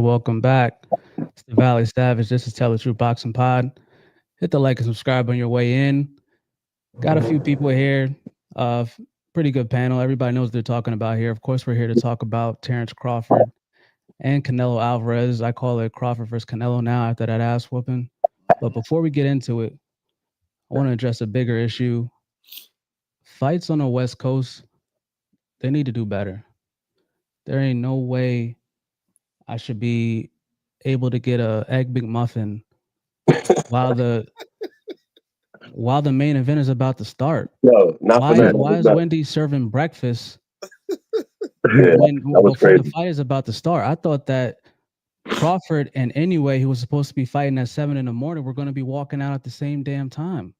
welcome back. It's the Valley Savage. This is Tell the Truth Boxing Pod. Hit the like and subscribe on your way in. Got a few people here. Pretty good panel. Everybody knows what they're talking about here. Of course, we're here to talk about Terrence Crawford and Canelo Alvarez. I call it Crawford versus Canelo now after that ass whooping. But before we get into it, I want to address a bigger issue. Fights on the West Coast, they need to do better. There ain't no way I should be able to get a egg McMuffin while the main event is about to start. No, not for that. Why is Wendy serving breakfast Yeah, when that was before the crazy. fight is about to start? I thought that Crawford and anyway, who was supposed to be fighting at 7 a.m, we're going to be walking out at the same damn time.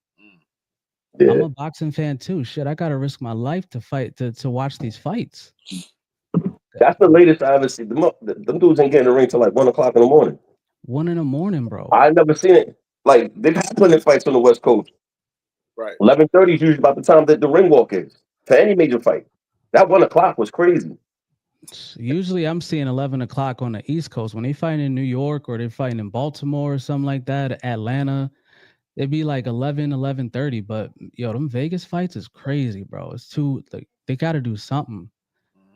I'm Yeah, a boxing fan too. Shit, I gotta risk my life to fight to watch these fights. that's the latest I ever seen. Them dudes ain't getting in the ring till like 1 o'clock in the morning. 1 a.m, bro. I never seen it. Like they've had plenty of fights on the West Coast. Right. 11:30 is usually about the time that the ring walk is for any major fight. That 1 o'clock was crazy. Usually I'm seeing 11 o'clock on the East Coast. When they fight in New York or they're fighting in Baltimore or something like that, Atlanta, it'd be like 11:30. But yo, them Vegas fights is crazy, bro. It's too like they got to do something.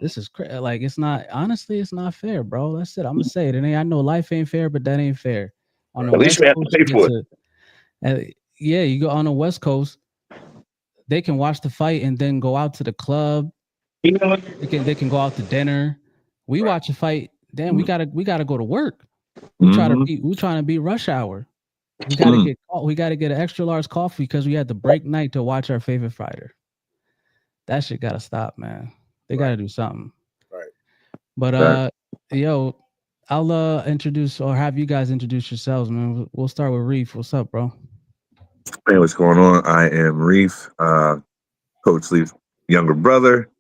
This is like it's not honestly, it's not fair, bro. That's it. I'm gonna say it. And I know life ain't fair, but that ain't fair. On the At least West we have to Coast, pay you get for it. to yeah, you go on the West Coast, they can watch the fight and then go out to the club. They can go out to dinner. We watch a fight. Damn, we gotta go to work. We trying to beat rush hour. We gotta get an extra large coffee because we had the break night to watch our favorite fighter. That shit gotta stop, man. They gotta do something. Right. But yo, I'll introduce or have you guys introduce yourselves, man. We'll start with Reef. What's up, bro? Hey, what's going on? I am Reef, Coach Leaf's younger brother.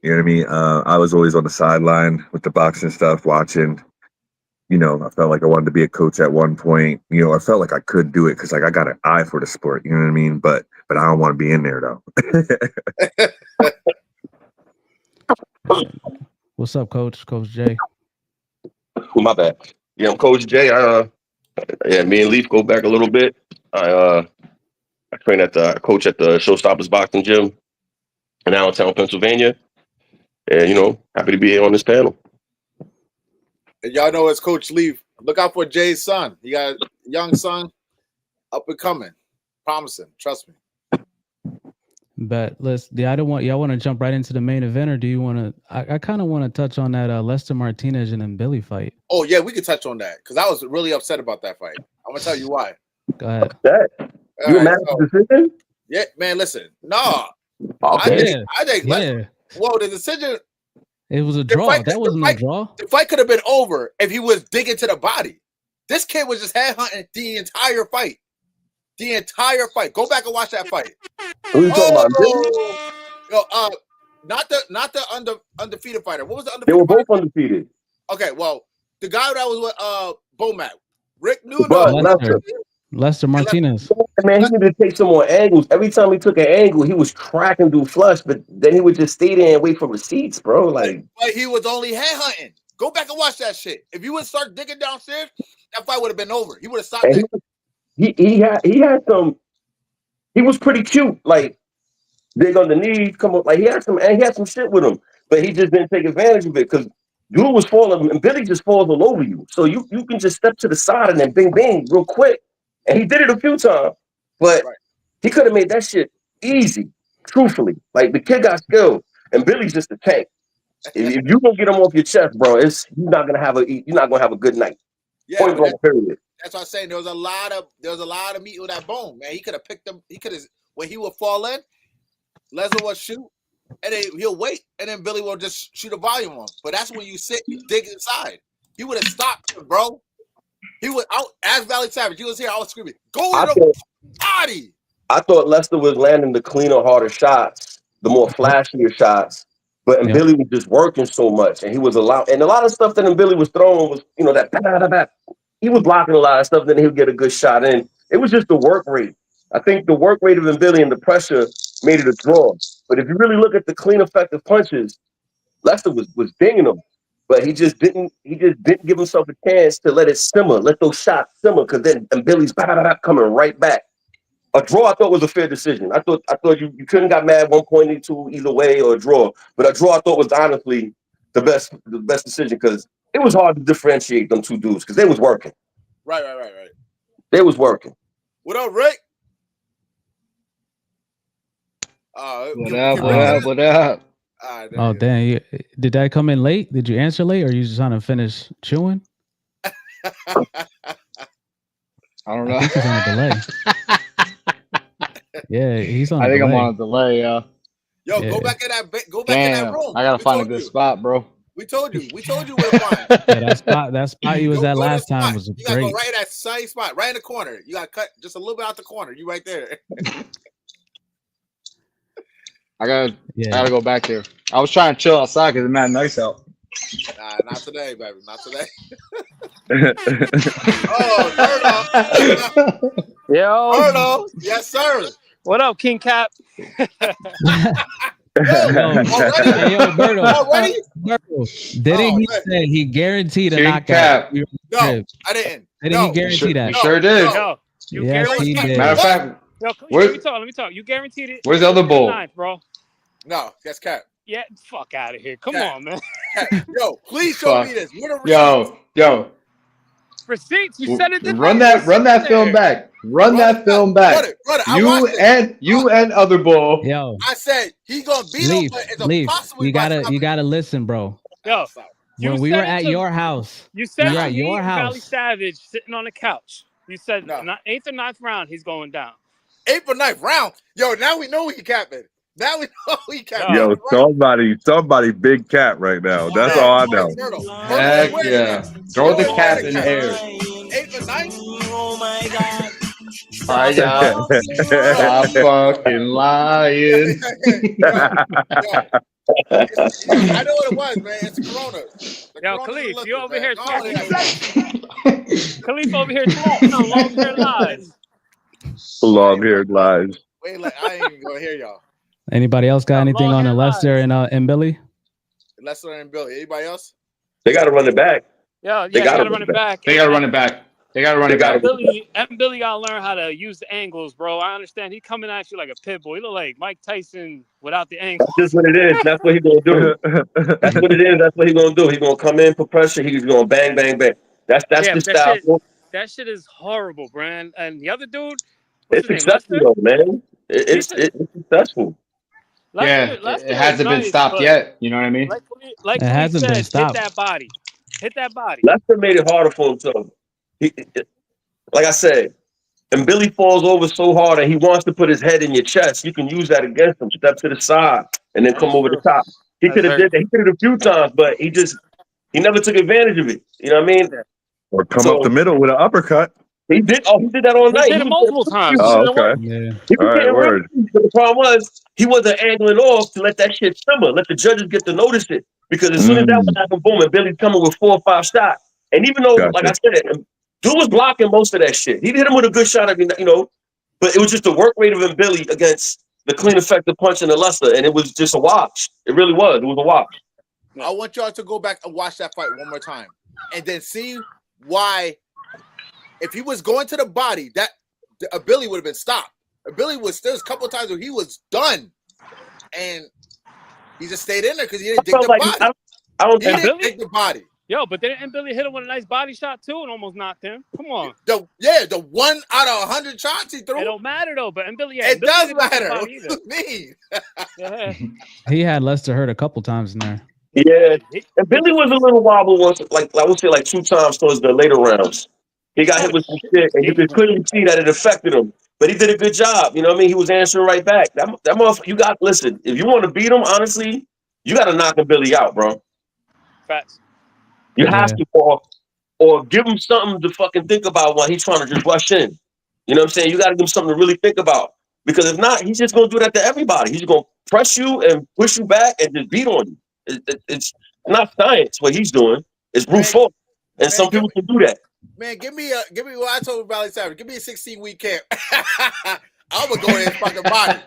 You know what I mean? I was always on the sideline with the boxing stuff, watching. You know, I felt like I wanted to be a coach at one point. You know, I felt like I could do it because, like, I got an eye for the sport. You know what I mean? But I don't want to be in there though. What's up, Coach? Coach Jay. My bad. Yeah, I'm Coach Jay. Yeah, me and Leaf go back a little bit. I train I coach at the Showstoppers Boxing Gym in Allentown, Pennsylvania. And happy to be here on this panel. And y'all know it's Coach Leaf. Look out for Jay's son. He got a young son, up and coming, promising. Trust me. But I don't want y'all want to jump right into the main event, or do you want to? I kind of want to touch on that Lester Martinez and then Billy fight. Oh yeah, we could touch on that because I was really upset about that fight. I'm gonna tell you why. Go ahead. You mad at the decision? Yeah, man. Listen, no. Okay. I think. Well, the decision. It was a draw. That wasn't a draw. The fight could have been over if he was digging to the body. This kid was just headhunting the entire fight. The entire fight. Go back and watch that fight. What are you talking about? Not the undefeated fighter. What was the undefeated? They were both fighter? undefeated. Okay, well, the guy that was with Bomac, Rick Nuno. Lester Martinez. Man, he needed to take some more angles. Every time he took an angle, he was cracking through flush, but then he would just stay there and wait for receipts, bro. Like, but he was only headhunting. Go back and watch that shit. If you would start digging downstairs, that fight would have been over. He would have stopped there. He had some. He was pretty cute, like dig on the knees, come up, like he had some shit with him, but he just didn't take advantage of it because dude was falling, and Billy just falls all over you. So you can just step to the side and then bing bing real quick. And he did it a few times, but he could have made that shit easy. Truthfully, like the kid got skills, and Billy's just a tank. If you don't get him off your chest, bro, you're not gonna have a good night. Yeah, Point blank, period. That's what I'm saying. There was a lot of meat on that bone, man. He could have picked them. He could have when he would fall in, Lesnar would shoot, and then he'll wait, and then Billy will just shoot a volume on. But that's when you dig inside. He would have stopped him, bro. He was out as Valley Savage. He was here. I was screaming, "Go to the body!" I thought Lester was landing the cleaner, harder shots, the more flashier shots. But Billy was just working so much, and he was allowed. And a lot of stuff that Billy was throwing was, that he was blocking a lot of stuff. Then he would get a good shot in. It was just the work rate. I think the work rate of Billy and the pressure made it a draw. But if you really look at the clean, effective punches, Lester was dinging them. but he just didn't give himself a chance to let it simmer, let those shots simmer, because then and Billy's coming right back. A draw I thought was a fair decision. I thought you couldn't got mad 1.82 either way or a draw, but a draw I thought was honestly the best decision because it was hard to differentiate them two dudes because they was working. Right. They was working. What up, Rick? What up? Oh, damn. Did that come in late? Did you answer late or you just trying to finish chewing? I don't know. I think he's on a delay. Yeah, he's on a delay. I'm on a delay, Yo, go back in that room. I gotta find a good spot, bro. We told you where to find. Yeah, that spot you was at last time was you gotta great. go right at that same spot, right in the corner. You gotta cut just a little bit out the corner. You right there. I gotta go back there. I was trying to chill outside because it's mad nice out. Nah, not today, baby. Not today. Oh, Yo. Birdo. Yes, sir. What up, King Cap? Already? Didn't he say he guaranteed a King knockout? Cap. No, I didn't. Didn't he guarantee that? You sure did. Yo, you Yes, he guaranteed did. it. Matter of fact, Yo, Where's- let me talk. You guaranteed it. where's the other bowl? 9th, bro. No, that's Cap. Yeah, fuck out of here. Come Cap. on, man. Cap. Yo, please show Fuck. me this. What are Yo, Receipts. You said it. run that film back. Run that film back. Brother, I watched it. You and other bull. Yo, I said he's gonna beat him, but it's Leaf. impossible. You gotta listen, bro. Yo, When we were at your house, you said we were at he your and Valley house. Savage sitting on the couch. You said No. 8th or 9th round, he's going down. 8th or 9th round. Yo, now we know he capping. Now we know he capping. Yo, somebody big cat right now. That's all I know. Heck yeah. Throw the cap in the air. 8th or 9th? Oh my God. All right, y'all. Stop fucking lying. I know what it was, man. It's the Corona. Yo, Khalif, you over here talking. Khalif over here talking on long-term lies. Long-haired lies. Wait, I ain't even gonna hear y'all. Anybody else got anything on the Lester and Billy? Lester and Billy. Anybody else? They got to run it back. Yeah, They they gotta gotta run it back. They gotta run it back. Billy gotta learn how to use the angles, bro. I understand he's coming at you like a pit bull. He look like Mike Tyson without the angles. That's just what it is. That's what he's gonna do. That's what it is. That's what he's gonna do. He's gonna come in for pressure. He's gonna bang, bang, bang. That's the style. That shit is horrible, Brand. And the other dude, It's successful, though, man. It's successful. Lester it hasn't been stopped yet. You know what I mean? Like it hasn't been stopped. Hit that body. Lester made it harder for himself. Like I said, and Billy falls over so hard and he wants to put his head in your chest. You can use that against him. Step to the side and then come over the top. He could have did that. He did it a few times, but he never took advantage of it. You know what I mean? Or come up the middle with an uppercut. He did. Oh, he did that all night. He did it multiple times. Oh, okay. Yeah. All right, word. But the problem was he wasn't angling off to let that shit simmer. Let the judges get to notice it. Because as soon as that one happened, boom, and Billy's coming with 4 or 5 shots. And even though, like I said, dude was blocking most of that shit. He hit him with a good shot, but it was just the work rate of him Billy against the clean effective punch in the Lester, and it was just a wash. It really was. It was a wash. I want y'all to go back and watch that fight one more time, and then see why. If he was going to the body, that Billy would have been stopped. Billy was there's a couple of times where he was done, and he just stayed in there because he didn't dig the body. He didn't dig the body. Yo, but didn't Billy hit him with a nice body shot too and almost knocked him? Come on. The 1 out of 100 shots he threw. It don't matter though, but Billy, it does matter. What do you mean? Yeah. He had Lester hurt a couple times in there. Yeah, and Billy was a little wobble once, like I would say, like 2 times towards the later rounds. He got hit with some shit, and you could clearly see that it affected him. But he did a good job. You know what I mean? He was answering right back. That motherfucker, listen, if you want to beat him, honestly, you got to knock a Billy out, bro. Facts. You have to, or give him something to fucking think about while he's trying to just rush in. You know what I'm saying? You got to give him something to really think about. Because if not, he's just going to do that to everybody. He's going to press you and push you back and just beat on you. It's not science what he's doing. It's brute force. And some people can do that. Man, give me what I told Valley Savage. Give me a 16-week camp. I'm gonna go ahead and fucking body.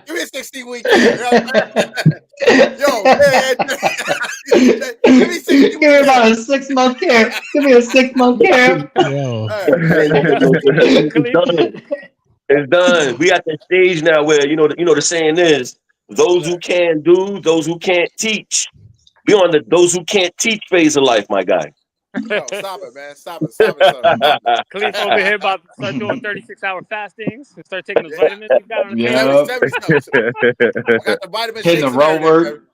Give me a 16-week camp. Yo, man. Give me 16 Give me about a 6-month camp. Give me a 6-month camp. Yo. It's done. It's done. We at the stage now where you know the saying is those who can do, those who can't teach. We on the those who can't teach phase of life, my guy. Yo, stop it, man. Stop it, son. Khalif over here about to start doing 36-hour fastings and start taking those vitamins you got on the table. Yeah. 70 I got the vitamin Hitting shakes the roll work.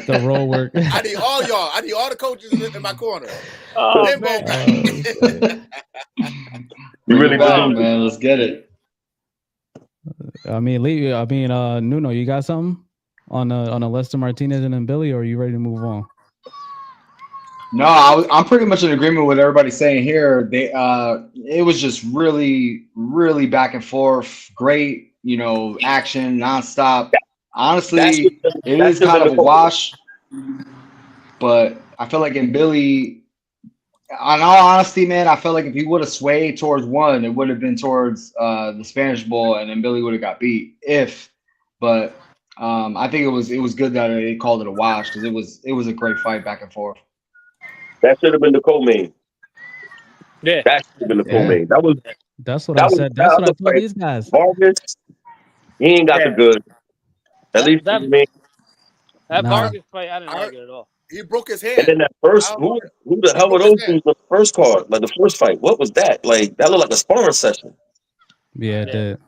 The roll work. I need all y'all. I need all the coaches in my corner. Oh, Them man. both guys. You really Wow, do, man. Let's get it. Nuno, you got something on Lester Martinez and then Billy, or are you ready to move on? No, I'm pretty much in agreement with everybody saying here. It was just really, really back and forth. Great, action nonstop. Honestly, it is kind of a wash. But I feel like in Billy, in all honesty, man, I felt like if he would have swayed towards one, it would have been towards the Spanish Bowl, and then Billy would have got beat. But I think it was good that they called it a wash because it was a great fight back and forth. That should have been the co-main. Yeah. That should have been the co-main. That's what I said. That's what I told these guys. Vargas, he ain't got the good. At least that Vargas fight, I didn't like it at all. He broke his hand. And then that first, who the hell were those dudes in the first card? Like the first fight, what was that? Like that looked like a sparring session. Yeah, it did.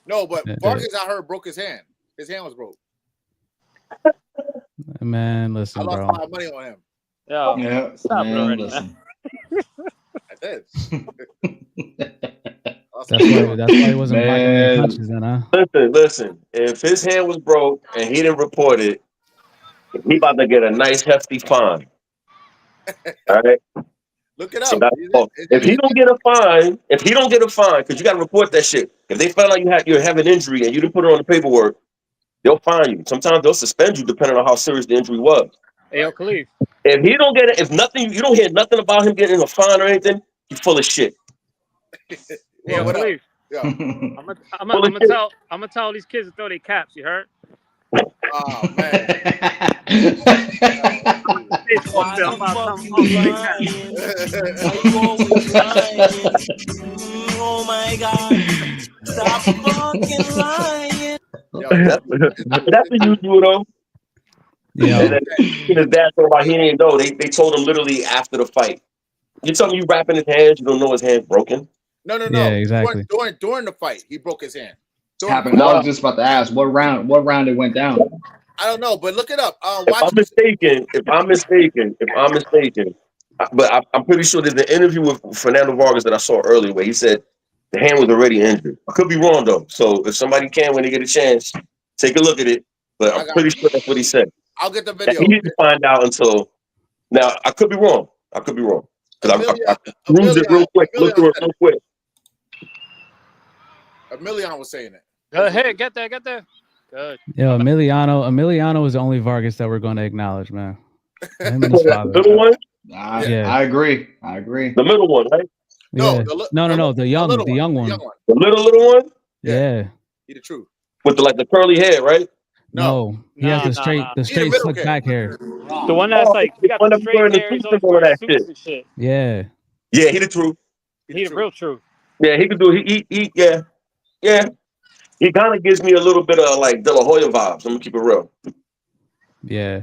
No, but Vargas, I heard, broke his hand. His hand was broke. Man, listen, I lost bro. a lot of money on him. Yeah, stop it already. I did. That's why he wasn't blocking any punches, then, huh? Listen. If his hand was broke and he didn't report it, he about to get a nice hefty fine. All right. Look it up. So if he don't get a fine, because you got to report that shit. If they found out you have an injury and you didn't put it on the paperwork, they'll fine you. Sometimes they'll suspend you depending on how serious the injury was. Hey, yo, Khalif. If he don't get it, you don't hear nothing about him getting a fine or anything, he's full of shit. Hey, yo, Khalif. I'm gonna tell these kids to throw their caps. You heard? Oh man. Oh my God. Stop fucking lying. That's the usual though. Yeah. And then his dad told about he didn't know. They told him literally after the fight. You tell me you wrapping his hands, you don't know his hand's broken. No. Yeah, exactly. During the fight, he broke his hand. Happened. I was just about to ask what round it went down. I don't know, but look it up. If I'm mistaken, but I'm pretty sure there's an interview with Fernando Vargas that I saw earlier where he said the hand was already injured. I could be wrong though. So if somebody can, when they get a chance, take a look at it. But I'm pretty sure that's what he said. I'll get the video. He didn't find out until now. I could be wrong. Because I used it real quick. Look through it real quick. Emiliano was saying it. Go ahead, get there. Good. Yo, Emiliano is the only Vargas that we're going to acknowledge, man. Him and his father. The little one? Yeah, I agree. The middle one, right? No, the young one. The little one? Yeah. He the truth. With the curly hair, right? No, he has the straight slick back hair. The one that's like he got the straight hair. He's always wearing suits and shit. Yeah. Yeah, he the truth. He the real truth. Yeah, he could do it. Yeah. He kind of gives me a little bit of like De La Hoya vibes. I'm gonna keep it real. Yeah.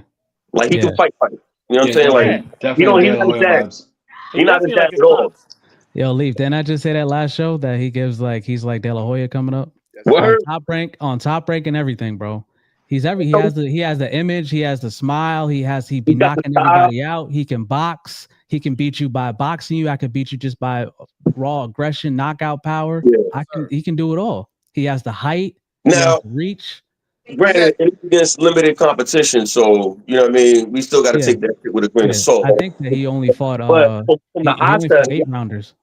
Like he can fight. You know what I'm saying? Like definitely he's not that. He's not that at all. Yo, Leaf, didn't I just say that last show that he gives he's like De La Hoya coming up? On top rank and everything, bro. He has the image, he has the smile, he be knocking everybody out. He can box. He can beat you by boxing you. I could beat you just by raw aggression, knockout power. Yeah. He can do it all. He has the height, now reach. Granted, it's against limited competition, so you know what I mean. We still got to take that shit with a grain of salt. I think that he only fought. From the eye test, 8 rounders.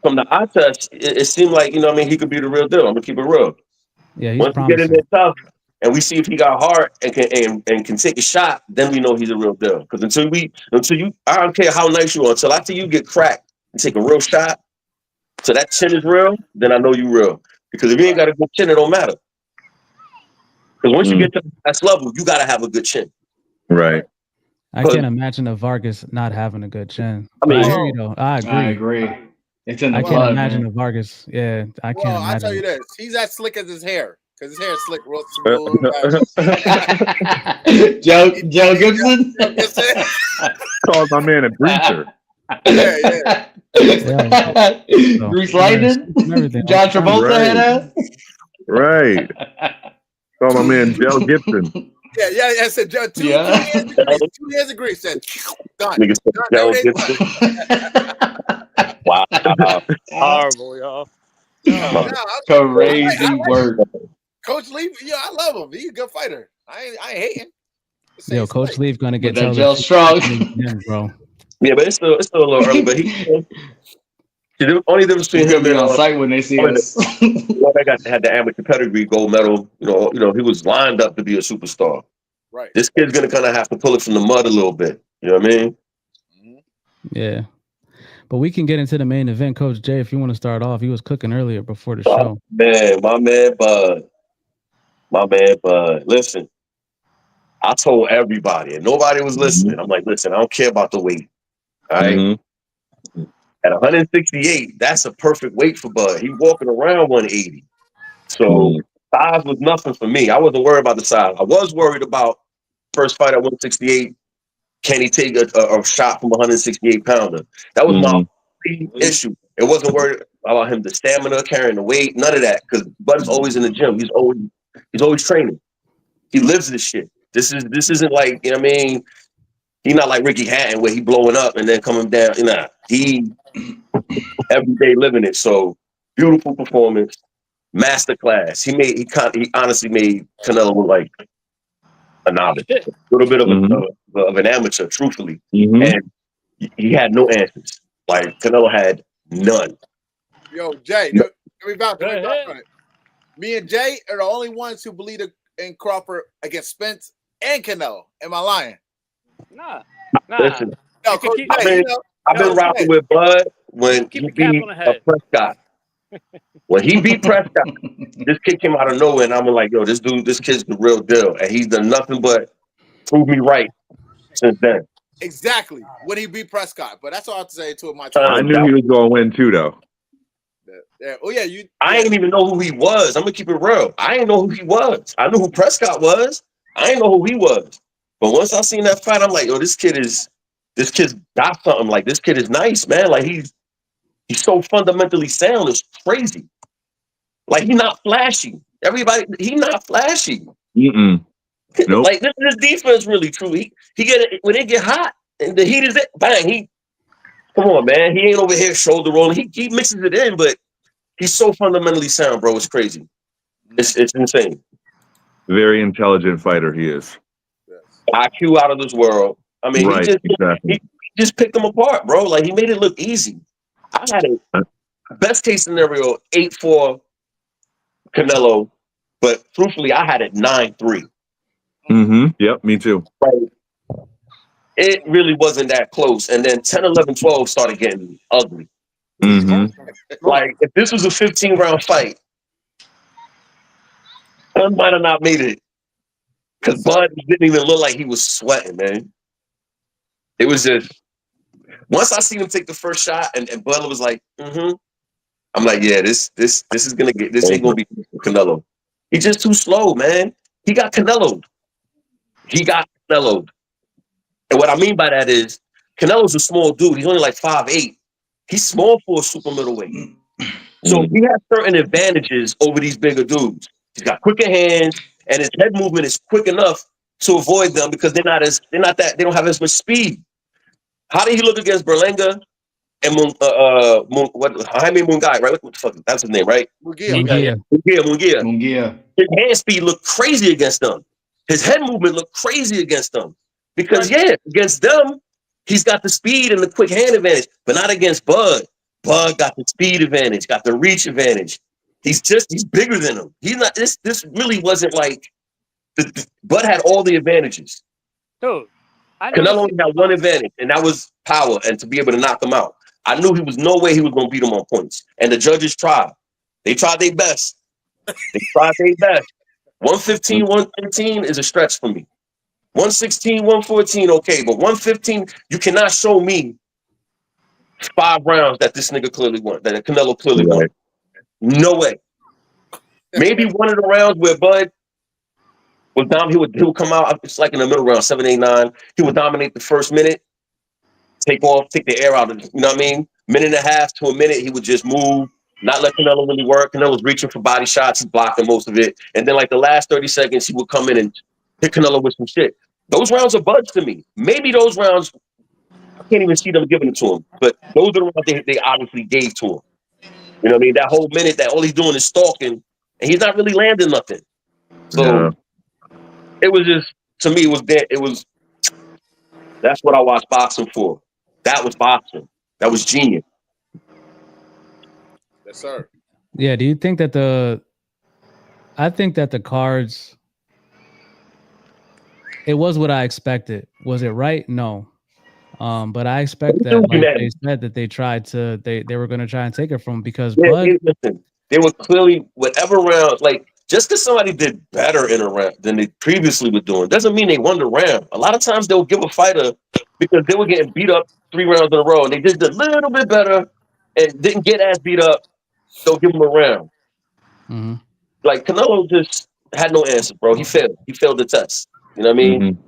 From the eye test, it seemed like he could be the real deal. I'm gonna keep it real. Yeah, he's once promising. you get in there tough, and we see if he got heart and can take a shot, then we know he's a real deal. Because until you, I don't care how nice you are, until after you get cracked and take a real shot, so that chin is real, then I know you real. Because if you ain't got a good chin, it don't matter. Because once you get to the next level, you got to have a good chin. Right. I can't imagine a Vargas not having a good chin. I mean, I hear you though. I agree. It's in the I blood, can't imagine man. a Vargas. Yeah, I can't Well, imagine. I tell you this, he's as slick as his hair because his hair is slick, real smooth. Joe Gibson. Called my man a greaser. Yeah. Grease Lightning. John Travolta Right. head ass. Right. Call my man Joe Gibson. Yeah. I said, Joe, 2 years of grease. Said, done. Nigga said, Joe Gibson. Wow. Horrible, y'all. Crazy work. Coach Lee, I love him. He's a good fighter. I ain't hating. Yo, Coach Lee's gonna get that gel strong, bro. Yeah, but it's still a little early. But the only difference between him and on site when they see us. That had the amateur pedigree, gold medal. You know, he was lined up to be a superstar. Right. This kid's gonna kind of have to pull it from the mud a little bit. You know what I mean? Yeah. But we can get into the main event, Coach Jay. If you want to start off, he was cooking earlier before the show. Man, my man Bud. Listen, I told everybody, and nobody was listening. I'm like, listen, I don't care about the weight. All right. At 168, that's a perfect weight for Bud. He walking around 180. So size was nothing for me. I wasn't worried about the size. I was worried about first fight at 168. Can he take a shot from a 168 pounder? That was my issue. It wasn't worried about him, the stamina, carrying the weight, none of that. Because Bud's always in the gym. He's always training. He lives this shit. This isn't like, you know what I mean? He's not like Ricky Hatton where he blowing up and then coming down. You know, he every day living it. So beautiful performance, masterclass. He honestly made Canelo look like a novice, a little bit of an amateur, truthfully. And he had no answers. Like Canelo had none. Yo, Jay, let me vouch on it. Me and Jay are the only ones who believe in Crawford against Spence and Canelo. Am I lying? Nah. Listen, No, I've been rocking with Bud when he beat Prescott. When he beat Prescott, this kid came out of nowhere, and I'm like, yo, this kid's the real deal. And he's done nothing but prove me right since then. Exactly. When he beat Prescott. But that's all I have to say to my I knew he was going to win too, though. Yeah. Oh, yeah. I didn't even know who he was. I'm going to keep it real. I didn't know who he was. I knew who Prescott was. I didn't know who he was. But once I seen that fight, I'm like, yo, this kid's got something. Like, this kid is nice, man. Like, he's so fundamentally sound. It's crazy. Like, he's not flashy. He's not flashy. Nope. Like, this defense really true. When they get hot and the heat is it, bang, come on, man. He ain't over here shoulder rolling. He mixes it in, but he's so fundamentally sound, bro. It's crazy. It's insane. Very intelligent fighter he is. IQ out of this world. I mean, he just picked them apart, bro. Like, he made it look easy. I had a best case scenario 8-4 Canelo, but truthfully, I had it 9-3. Yep, me too. Like, it really wasn't that close. And then 10, 11, 12 started getting ugly. Like, if this was a 15-round fight, Bud might have not made it. Because Bud didn't even look like he was sweating, man. It was just, once I seen him take the first shot and Bud was like, I'm like, yeah, this is gonna get, this ain't gonna be Canelo. He's just too slow, man. He got Canelo'd. And what I mean by that is, Canelo's a small dude. He's only like 5'8". He's small for a super middleweight. So he has certain advantages over these bigger dudes. He's got quicker hands, and his head movement is quick enough to avoid them because they don't have as much speed. How did he look against Berlanga and Jaime Munguia, right? What the fuck? That's his name, right? Munguia. His hand speed looked crazy against them. His head movement looked crazy against them. Because, against them, he's got the speed and the quick hand advantage, but not against Bud. Bud got the speed advantage, got the reach advantage. He's bigger than him. He's not, this really wasn't like Bud had all the advantages. Dude, I never Canelo only seen had one advantage, and that was power and to be able to knock him out. I knew he was no way he was going to beat him on points. And the judges tried. They tried their best. They tried their best. 115, 113 is a stretch for me. 116, 114, okay. But 115, you cannot show me 5 rounds that this nigga clearly won, that Canelo clearly won. No way. Maybe one of the rounds where Bud was down, he would come out, it's like in the middle round, 7, 8, 9. He would dominate the first minute, take the air out of it. You know what I mean? Minute and a half to a minute, he would just move, not let Canelo really work. Canelo was reaching for body shots, he's blocking most of it. And then like the last 30 seconds, he would come in and hit Canelo with some shit. Those rounds are buds to me. Maybe those rounds, I can't even see them giving it to him, but those are the rounds they obviously gave to him. You know what I mean? That whole minute that all he's doing is stalking, and he's not really landing nothing. So it was just, to me, that's what I watched boxing for. That was boxing. That was genius. Yes, sir. Yeah. Do you think that I think that the cards, it was what I expected. Was it right? No. But I expect that, like they said, that they were going to try and take it from him because Bud. Listen, they were clearly, whatever round, like, just because somebody did better in a round than they previously were doing, doesn't mean they won the round. A lot of times they'll give a fighter, because they were getting beat up 3 rounds in a row, and they did a little bit better and didn't get as beat up, they'll give them a round. Mm-hmm. Like, Canelo just had no answer, bro. He failed. He failed the test. You know what I mean? Mm-hmm.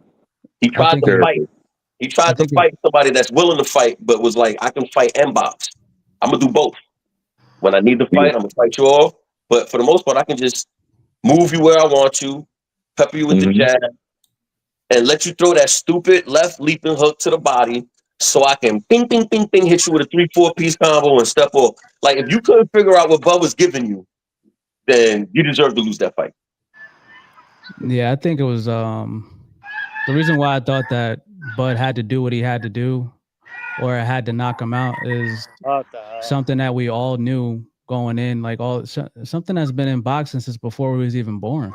He tried to fight. He tried to fight somebody that's willing to fight, but was like, I can fight and box. I'm going to do both. When I need to fight, I'm going to fight you off. But for the most part, I can just move you where I want you, pepper you with the jab, and let you throw that stupid left leaping hook to the body so I can ping, ping, ping, ping, hit you with a 3-4 piece combo and step off. Like, if you couldn't figure out what Bud was giving you, then you deserve to lose that fight. Yeah, I think it was the reason why I thought that Bud had to do what he had to do or had to knock him out is something that we all knew going in, like something that's been in boxing since before he was even born.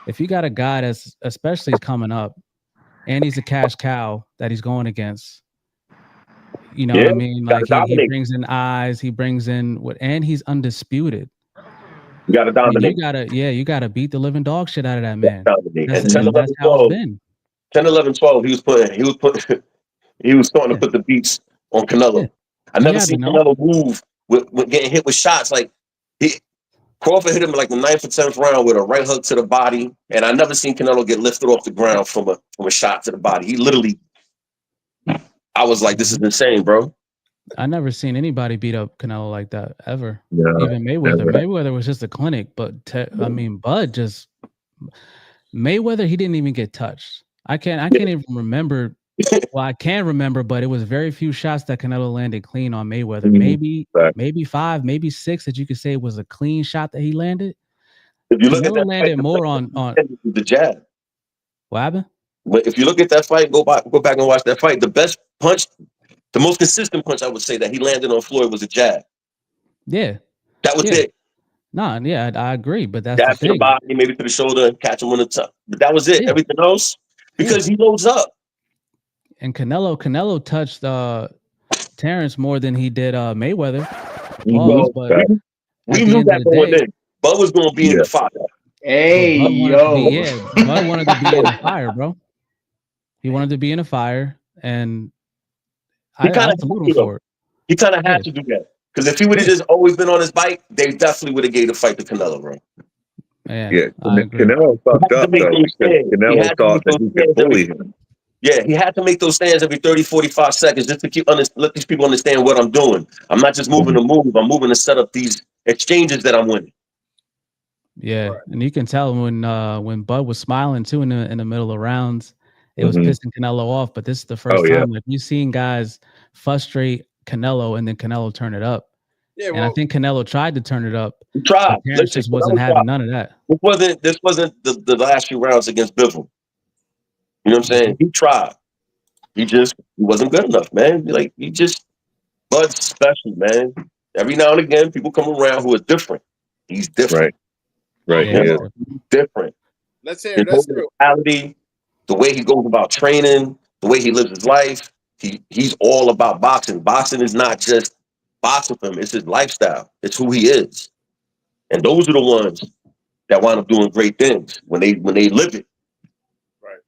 If you got a guy that's especially coming up and he's a cash cow that he's going against, you know what I mean? Like he brings in eyes, he brings in and he's undisputed. You gotta dominate. You gotta beat the living dog shit out of that man. That's how it's been. 10, 11, 12, he was starting to put the beats on Canelo. I never seen Canelo move with getting hit with shots. Like Crawford hit him like the 9th or 10th round with a right hook to the body, and I never seen Canelo get lifted off the ground from a shot to the body. He literally, I was like, this is insane, bro. I never seen anybody beat up Canelo like that ever. Yeah, even Mayweather. Mayweather was just a clinic, but I mean, Bud just Mayweather. He didn't even get touched. I can't even remember. Well, I can remember, but it was very few shots that Canelo landed clean on Mayweather. Maybe 5, maybe 6 that you could say was a clean shot that he landed. If you look Canelo at that landed fight, more on the jab. What happened? But if you look at that fight, go back and watch that fight. The best punch, the most consistent punch I would say that he landed on Floyd was a jab. Yeah, that was it. Nah, yeah, I agree, but that's jab the thing. to the body, maybe to the shoulder, and catch him on the top. But that was it. Everything else, because he loads up. And Canelo touched Terrence more than he did Mayweather. But we knew that going in. Bud was going to be in the fire. Hey, Bud wanted to be in the fire, bro. He wanted to be in a fire, and I salute him for it. He kind of had to do that. Because if he would have just always been on his bike, they definitely would have gave the fight to Canelo, bro. Yeah, Canelo fucked up, though. Canelo thought that he could bully him. Yeah, he had to make those stands every 30, 45 seconds just to let these people understand what I'm doing. I'm not just moving to move. I'm moving to set up these exchanges that I'm winning. Yeah, and you can tell when Bud was smiling too in the middle of rounds, it was pissing Canelo off. But this is the first time like you've seen guys frustrate Canelo and then Canelo turn it up. Yeah, and I think Canelo tried to turn it up. He tried. Terrence just wasn't having none of that. This wasn't the last few rounds against Bivol. You know what I'm saying? He tried. He wasn't good enough, man. Like Bud's special, man. Every now and again, people come around who are different. He's different. Right. Yeah, different. Let's hear His it. whole Let's hear it. mentality, the way he goes about training, the way he lives his life. He's all about boxing. Boxing is not just boxing for him; it's his lifestyle. It's who he is. And those are the ones that wind up doing great things when they live it. Right.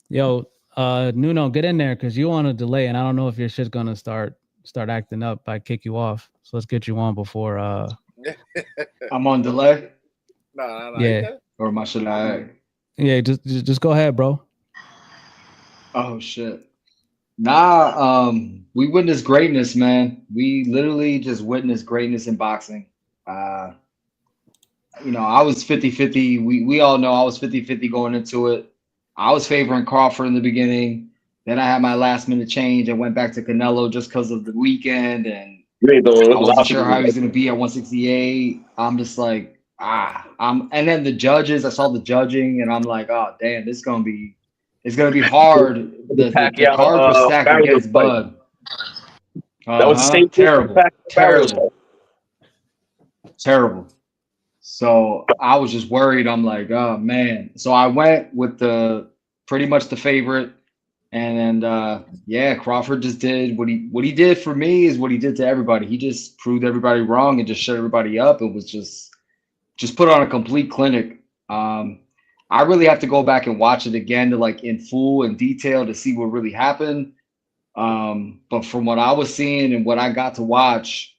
Yo, Nuno, get in there because you on a delay, and I don't know if your shit's gonna start acting up. I kick you off. So let's get you on before. I'm on delay, No. Yeah, or am I should I? yeah. Just go ahead, bro. Oh shit. Nah, we witnessed greatness, man. We literally just witnessed greatness in boxing. Uh, I was 50-50. We all know I was 50-50 going into it. I was favoring Crawford in the beginning. Then I had my last minute change and went back to Canelo just because of the weekend, and You ain't doing I a lot wasn't of sure people how he like was going to be at 168. I'm just like, and then the judges, I saw the judging, and I'm like, oh damn, it's gonna be hard. the The cards were Pacquiao stacked Barrios against fight. Bud. That was the same thing with the Terrible, Pacquiao Barrios fight. terrible. So I was just worried. I'm like, oh man. So I went with pretty much the favorite, and yeah, Crawford just did what he did for me is what he did to everybody. He just proved everybody wrong and just shut everybody up. It was just put on a complete clinic. I really have to go back and watch it again to like in full and detail to see what really happened. But from what I was seeing and what I got to watch,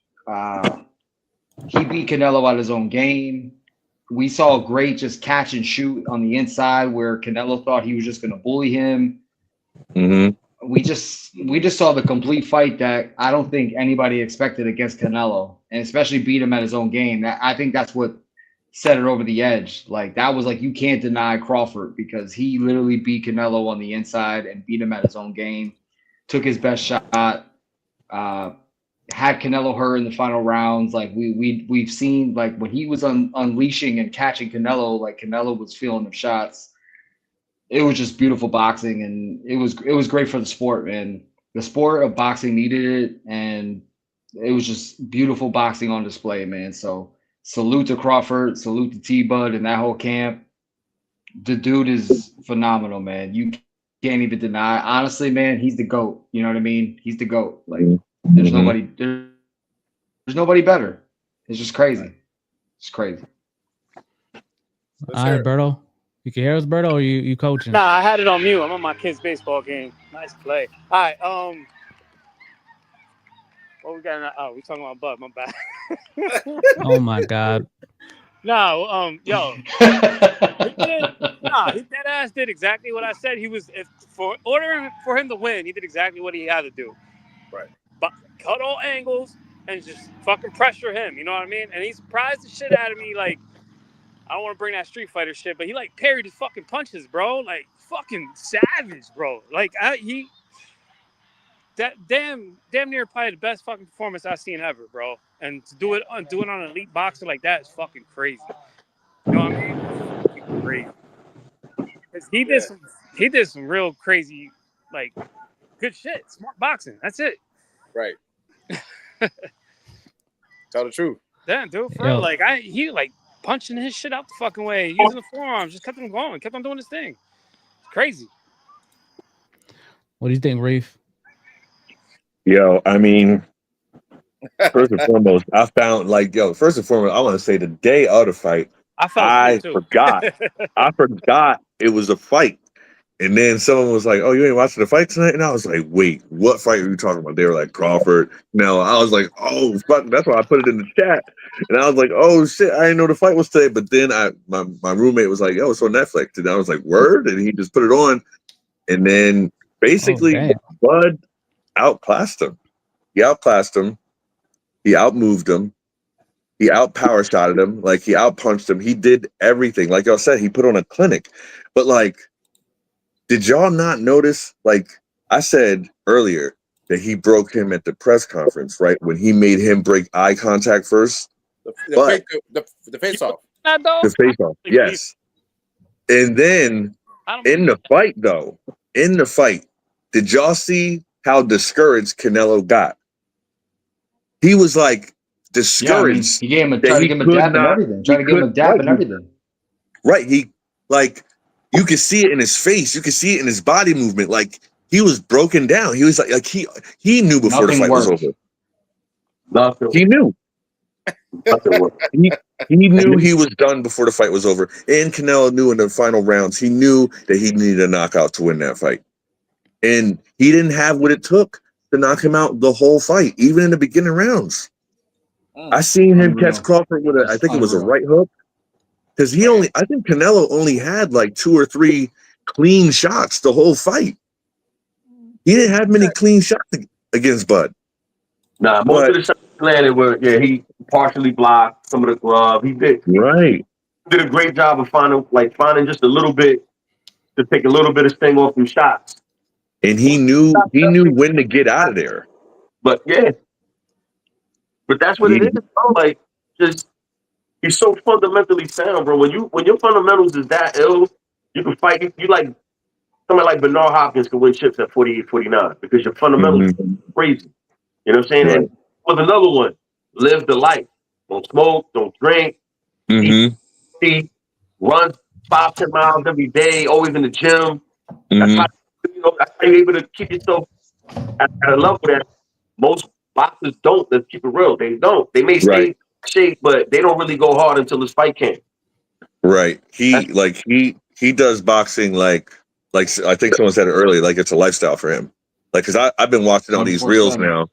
he beat Canelo at his own game. We saw a great just catch and shoot on the inside where Canelo thought he was just going to bully him. Mm-hmm. We just saw the complete fight that I don't think anybody expected against Canelo, and especially beat him at his own game. I think that's what set it over the edge. Like that was like you can't deny Crawford because he literally beat Canelo on the inside and beat him at his own game. Took his best shot. Had Canelo hurt in the final rounds. Like we've seen like when he was unleashing and catching Canelo, like Canelo was feeling the shots. It was just beautiful boxing, and it was great for the sport, man. The sport of boxing needed it, and it was just beautiful boxing on display, man. So salute to Crawford, salute to T-Bud and that whole camp. The dude is phenomenal, man. You can't even deny. Honestly, man, he's the GOAT. You know what I mean? He's the GOAT. Like there's nobody better. It's just crazy. It's crazy. All right, Berto. You can hear us, Berto, or you coaching? Nah, I had it on mute. I'm on my kid's baseball game. Nice play. All right. What we got? Oh, we talking about Bud. My bad. Oh my God. No, yo, he dead ass did exactly what I said. He was for him to win. He did exactly what he had to do. Right. But cut all angles and just fucking pressure him. You know what I mean? And he surprised the shit out of me. Like I don't want to bring that Street Fighter shit, but he like parried his fucking punches, bro. Like fucking savage, bro. Like that damn near probably the best fucking performance I've seen ever, bro. And to do it on an elite boxer like that is fucking crazy. You know what I mean? It's fucking crazy. Because he did some real crazy, like good shit. Smart boxing. That's it. Right. Tell the truth. Damn, dude, for real. Like he like punching his shit out the fucking way, using the forearms, just kept him going, kept on doing his thing. It's crazy. What do you think, Reef? Yo, I mean, first and foremost, I found first and foremost, I want to say the day of the fight, I forgot. I forgot it was a fight. And then someone was like, "Oh, you ain't watching the fight tonight?" And I was like, "Wait, what fight are you talking about?" They were like, "Crawford." No, I was like, "Oh, fuck." That's why I put it in the chat. And I was like, "Oh shit, I didn't know the fight was today." But then my roommate was like, "Yo, it's on Netflix." And I was like, "Word?" And he just put it on. And then basically, Bud outclassed him. He outclassed him. He outmoved him. He outpower shotted him. Like he outpunched him. He did everything. Like y'all said, he put on a clinic. But like, did y'all not notice? Like I said earlier, that he broke him at the press conference, right? When he made him break eye contact first. The face off. The face off. Yes. And then in the fight, did y'all see how discouraged Canelo got? He was like discouraged. Yeah, I mean, he gave him a dab and everything. Trying to give him a dab and everything. Right. like you could see it in his face, you could see it in his body movement. Like he was broken down. He was like he knew before the fight was over. Nothing. He knew. Nothing worked. He knew he was done before the fight was over. And Canelo knew in the final rounds, he knew that he needed a knockout to win that fight. And he didn't have what it took to knock him out the whole fight, even in the beginning rounds. I seen him catch Crawford with I think it was a right hook. Because I think Canelo only had like 2 or 3 clean shots the whole fight. He didn't have many clean shots against Bud. Nah, most of the shots landed were he partially blocked some of the glove. He did did a great job of finding just a little bit to take a little bit of sting off from shots. And he knew when to get out of there. But that's what it is, bro. Like, just he's so fundamentally sound, bro. When your fundamentals is that ill, you can fight. You like somebody like Bernard Hopkins can win chips at 48, 49 because your fundamentals are crazy. You know what I'm saying? And with another one, live the life. Don't smoke, don't drink, eat, run 5-10 miles every day, always in the gym. That's how you're able to keep yourself at a level that most boxers don't. Let's keep it real. They don't. They may stay in shape, but they don't really go hard until this fight came. Right. He does boxing like I think someone said it earlier, like it's a lifestyle for him. Like, because I've been watching all these reels now.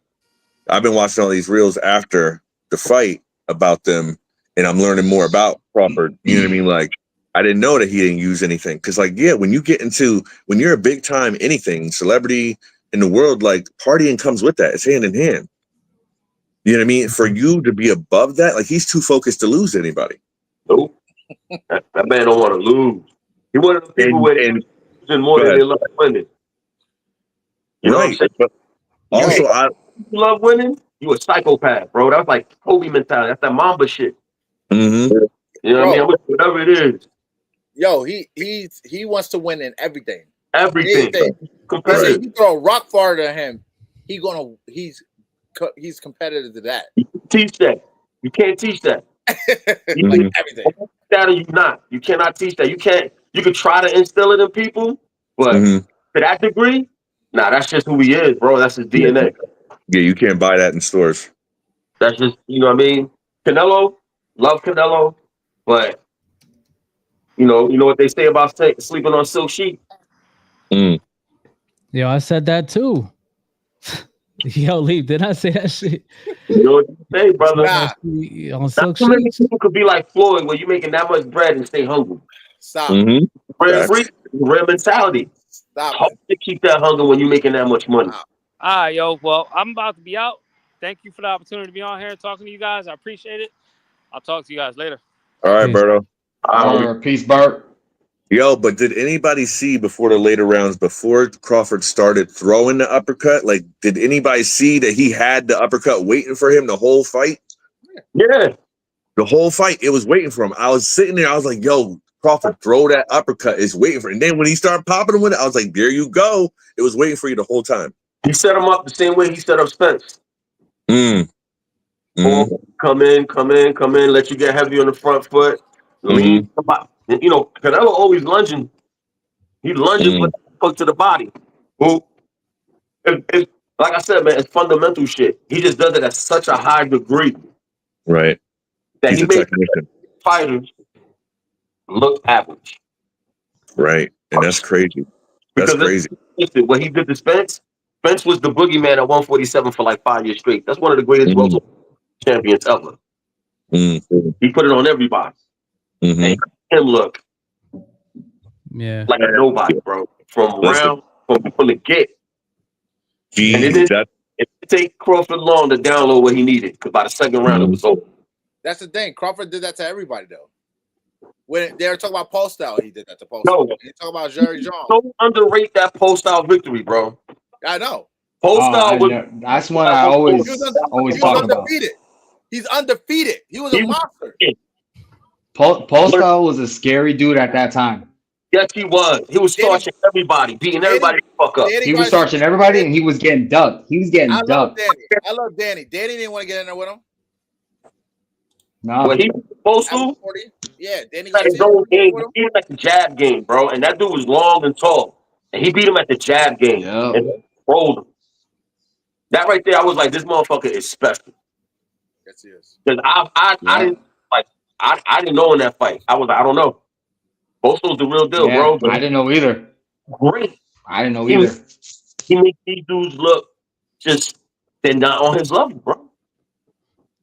I've been watching all these reels after the fight about them, and I'm learning more about Crawford. You know what I mean? Like, I didn't know that he didn't use anything. Because, like, when you're a big time anything, celebrity in the world, like, partying comes with that. It's hand in hand. You know what I mean? For you to be above that, like, he's too focused to lose anybody. Nope. That man don't want to lose. He one of the people more than they love winning. You know what I'm saying? But also, I love winning. You a psychopath, bro. That's like Kobe mentality. That's that Mamba shit. You know what I mean? Whatever it is. Yo, he wants to win in everything. Everything. If you throw a rock farther than him, he's competitive to that. You can teach that. You can't teach that. Like everything. That or you not. You cannot teach that. You can't. You can try to instill it in people, but to that degree, nah, that's just who he is, bro. That's his DNA. Yeah, you can't buy that in stores. That's just, you know what I mean? Canelo, love Canelo, but you know what they say about sleeping on silk sheet? Yo, I said that too. Yo, Lee, did I say that shit? You know what you say, brother? Nah. On silk too many sheets. people could be like Floyd, where you're making that much bread and stay hungry. Stop. Rare mentality. Stop. Hard to keep that hunger when you're making that much money. Yo, well, I'm about to be out. Thank you for the opportunity to be on here and talking to you guys. I appreciate it. I'll talk to you guys later. All right, Berto. Peace, Bart. Yo, but did anybody see before the later rounds, before Crawford started throwing the uppercut, like, did anybody see that he had the uppercut waiting for him the whole fight? Yeah. The whole fight, it was waiting for him. I was sitting there, I was like, yo, Crawford, throw that uppercut. It's waiting for him. And then when he started popping with it, I was like, there you go. It was waiting for you the whole time. He set him up the same way he set up Spence. Come in, let you get heavy on the front foot. Lean. You know, Canelo always lunging. He lunging with the hook to the body. Well, like I said, man, it's fundamental shit. He just does it at such a high degree. Right. That He's he a makes technician. Fighters look average. Right. And that's crazy. That's crazy. Listen, when he did the Spence was the boogeyman at 147 for like 5 years straight. That's one of the greatest world champions ever. He put it on everybody. And him look like a nobody, bro. From the get. And it didn't take Crawford long to download what he needed, because by the second round it was over. That's the thing. Crawford did that to everybody, though. When they were talking about Paul Style, he did that to Paul Style. They talk about Jerry Jones. Don't underrate that Paul Style victory, bro. I know. Paul Style that's one I always talk about. He's undefeated. He was a monster. Paul Style was a scary dude at that time. Yes, he was. He was starching everybody, beating everybody the fuck up. He was starching everybody, and he was getting ducked. I love Danny. Danny didn't want to get in there with him. No. When he was supposed to, Yeah, Danny Like his Garcia. own game. He beat him at the jab game, bro. And that dude was long and tall. And he beat him at the jab game. Yep. And rolled him. That right there, I was like, this motherfucker is special. Yes, he is. Because I didn't like I didn't know in that fight. I was like, I don't know. Bosto's the real deal, Yeah, bro. But I didn't know either. great. I didn't know He either. makes these dudes look just they're not on his level, bro.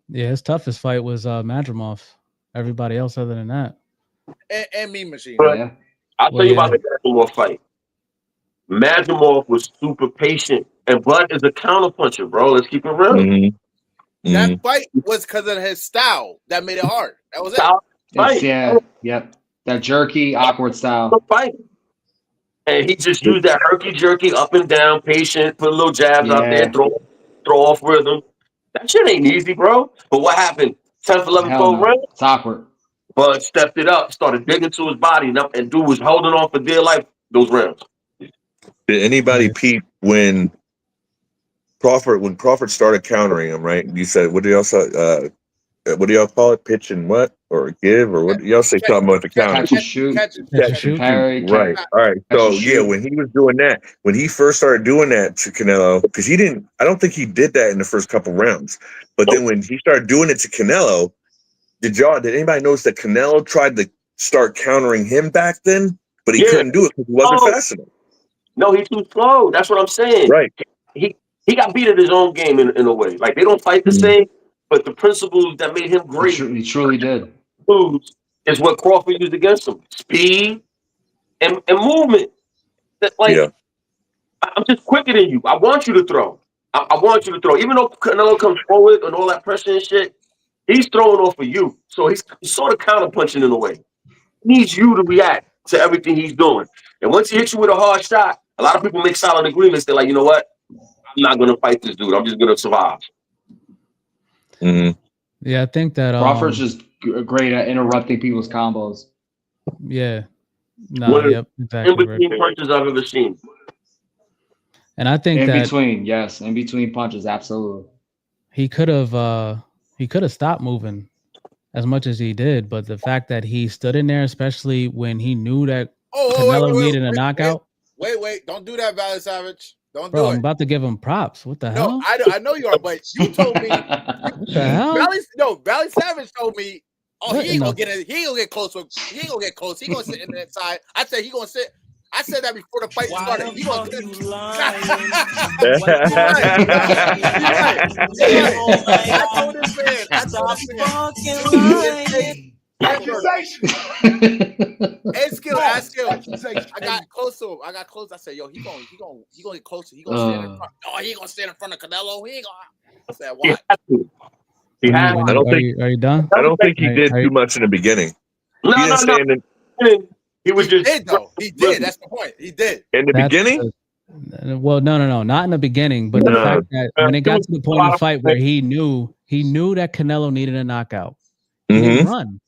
Yeah, his toughest fight was Madrimov. Everybody else other than that. And Mean Machine. But Yeah. I'll tell Well, you yeah. about the Madrimov fight. Madrimov was super patient, and Bud is a counterpuncher, bro. Let's keep it real. Mm-hmm. That fight was because of his style that made it hard. That was it. Fight. Yep. That jerky, awkward style. Fight. And he just used that herky jerky up and down, patient, put little jabs out there, throw off rhythm. That shit ain't easy, bro. But what happened? 10th, 11th, Hell 12th no. round, It's awkward. Bud stepped it up, started digging to his body, and dude was holding on for dear life those rounds. Did anybody peep when Crawford started countering him? Right? You said, what do y'all say? What do y'all call it? Pitch and what? Or give? Or what? Y'all say something about the counter. Catch and shoot. Catch and shoot. Parry. Right. All right. So Catch and yeah, shoot. when he was doing that, when he first started doing that to Canelo, because I don't think he did that in the first couple rounds. But then when he started doing it to Canelo, did anybody notice that Canelo tried to start countering him back then, but he couldn't do it because he wasn't fast enough? No, he's too slow. That's what I'm saying. Right. He got beat at his own game in a way. Like they don't fight the same, but the principles that made him great. He truly did. Is what Crawford used against him: speed and movement. That I'm just quicker than you. I want you to throw. I want you to throw. Even though Canelo comes forward and all that pressure and shit, he's throwing off of you. So he's sort of counterpunching in a way. He needs you to react to everything he's doing. And once he hits you with a hard shot, a lot of people make silent agreements. They're like, you know what? I'm not going to fight this dude. I'm just going to survive. Mm-hmm. Yeah, I think that Crawford's just great at interrupting people's combos. Yeah. No, yep, exactly. In between punches I've ever seen. And I think in that between punches, absolutely. he could have stopped moving as much as he did, but the fact that he stood in there, especially when he knew that Canelo needed a knockout. Wait, don't do that, Valley Savage. Don't Bro, do it. I'm about to give him props. What the hell? I know you are, but you told me. What the hell? Valley Savage told me. Oh, he ain't gonna get it. He ain't gonna get close. He ain't gonna get close. He gonna sit in the side. I said he gonna sit. I said that before the fight started. He gonna sit. I told this man. Hey, Skill, ask Skill. I got close to him. I said, yo, he gonna get closer. He gonna stand in front. Oh, he ain't gonna stand in front of Canelo. He ain't gonna. I said, why? Are you done? I don't think he did too much in the beginning. No. He was just. He did though. He did. That's the point. He did. In the beginning? Well, no, not in the beginning, but the fact that when it got to the point of the fight where he knew that Canelo needed a knockout, he didn't run.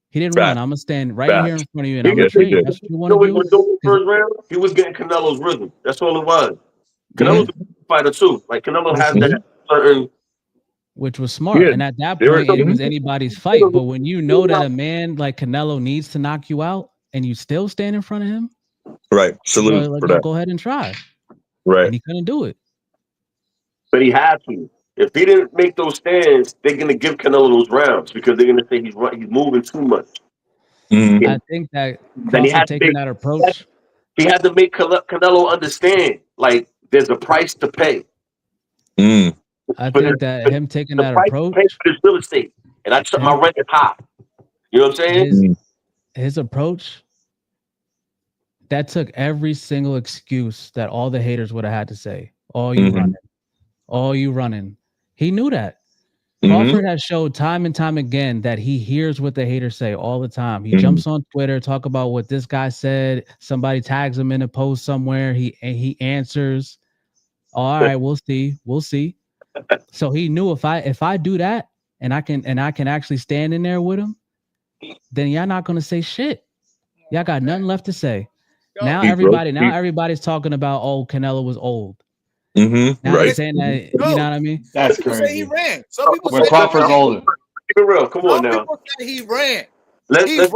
He didn't run. I'm gonna stand right here in front of you, and I'm gonna trade. That's what you want to do. First round, he was getting Canelo's rhythm. That's all it was. Canelo's a fighter too. Like Canelo has that certain. Which was smart. And at that point, it was anybody's fight. But when you know that a man like Canelo needs to knock you out and you still stand in front of him, right? Salute for that. Go ahead and try. Right. And he couldn't do it. But he had to. If he didn't make those stands, they're gonna give Canelo those rounds because they're gonna say he's moving too much. Mm-hmm. I think that Crawford taking that approach. He had to make Canelo understand like there's a price to pay. Mm. I think that him taking that approach, pay for this real estate, and my rent is high. You know what I'm saying? His approach that took every single excuse that all the haters would have had to say. All you running. He knew that. Crawford has showed time and time again that he hears what the haters say all the time. He jumps on Twitter, talk about what this guy said. Somebody tags him in a post somewhere. He answers. All right, we'll see. So he knew if I do that and I can actually stand in there with him, then y'all not gonna say shit. Y'all got nothing left to say. Now everybody's talking about Canelo was old. Now they're saying that, you know what I mean? That's crazy. Say he ran. Some people say Crawford's older. Keep it real. Come on now. Some people say he ran. let's He ran.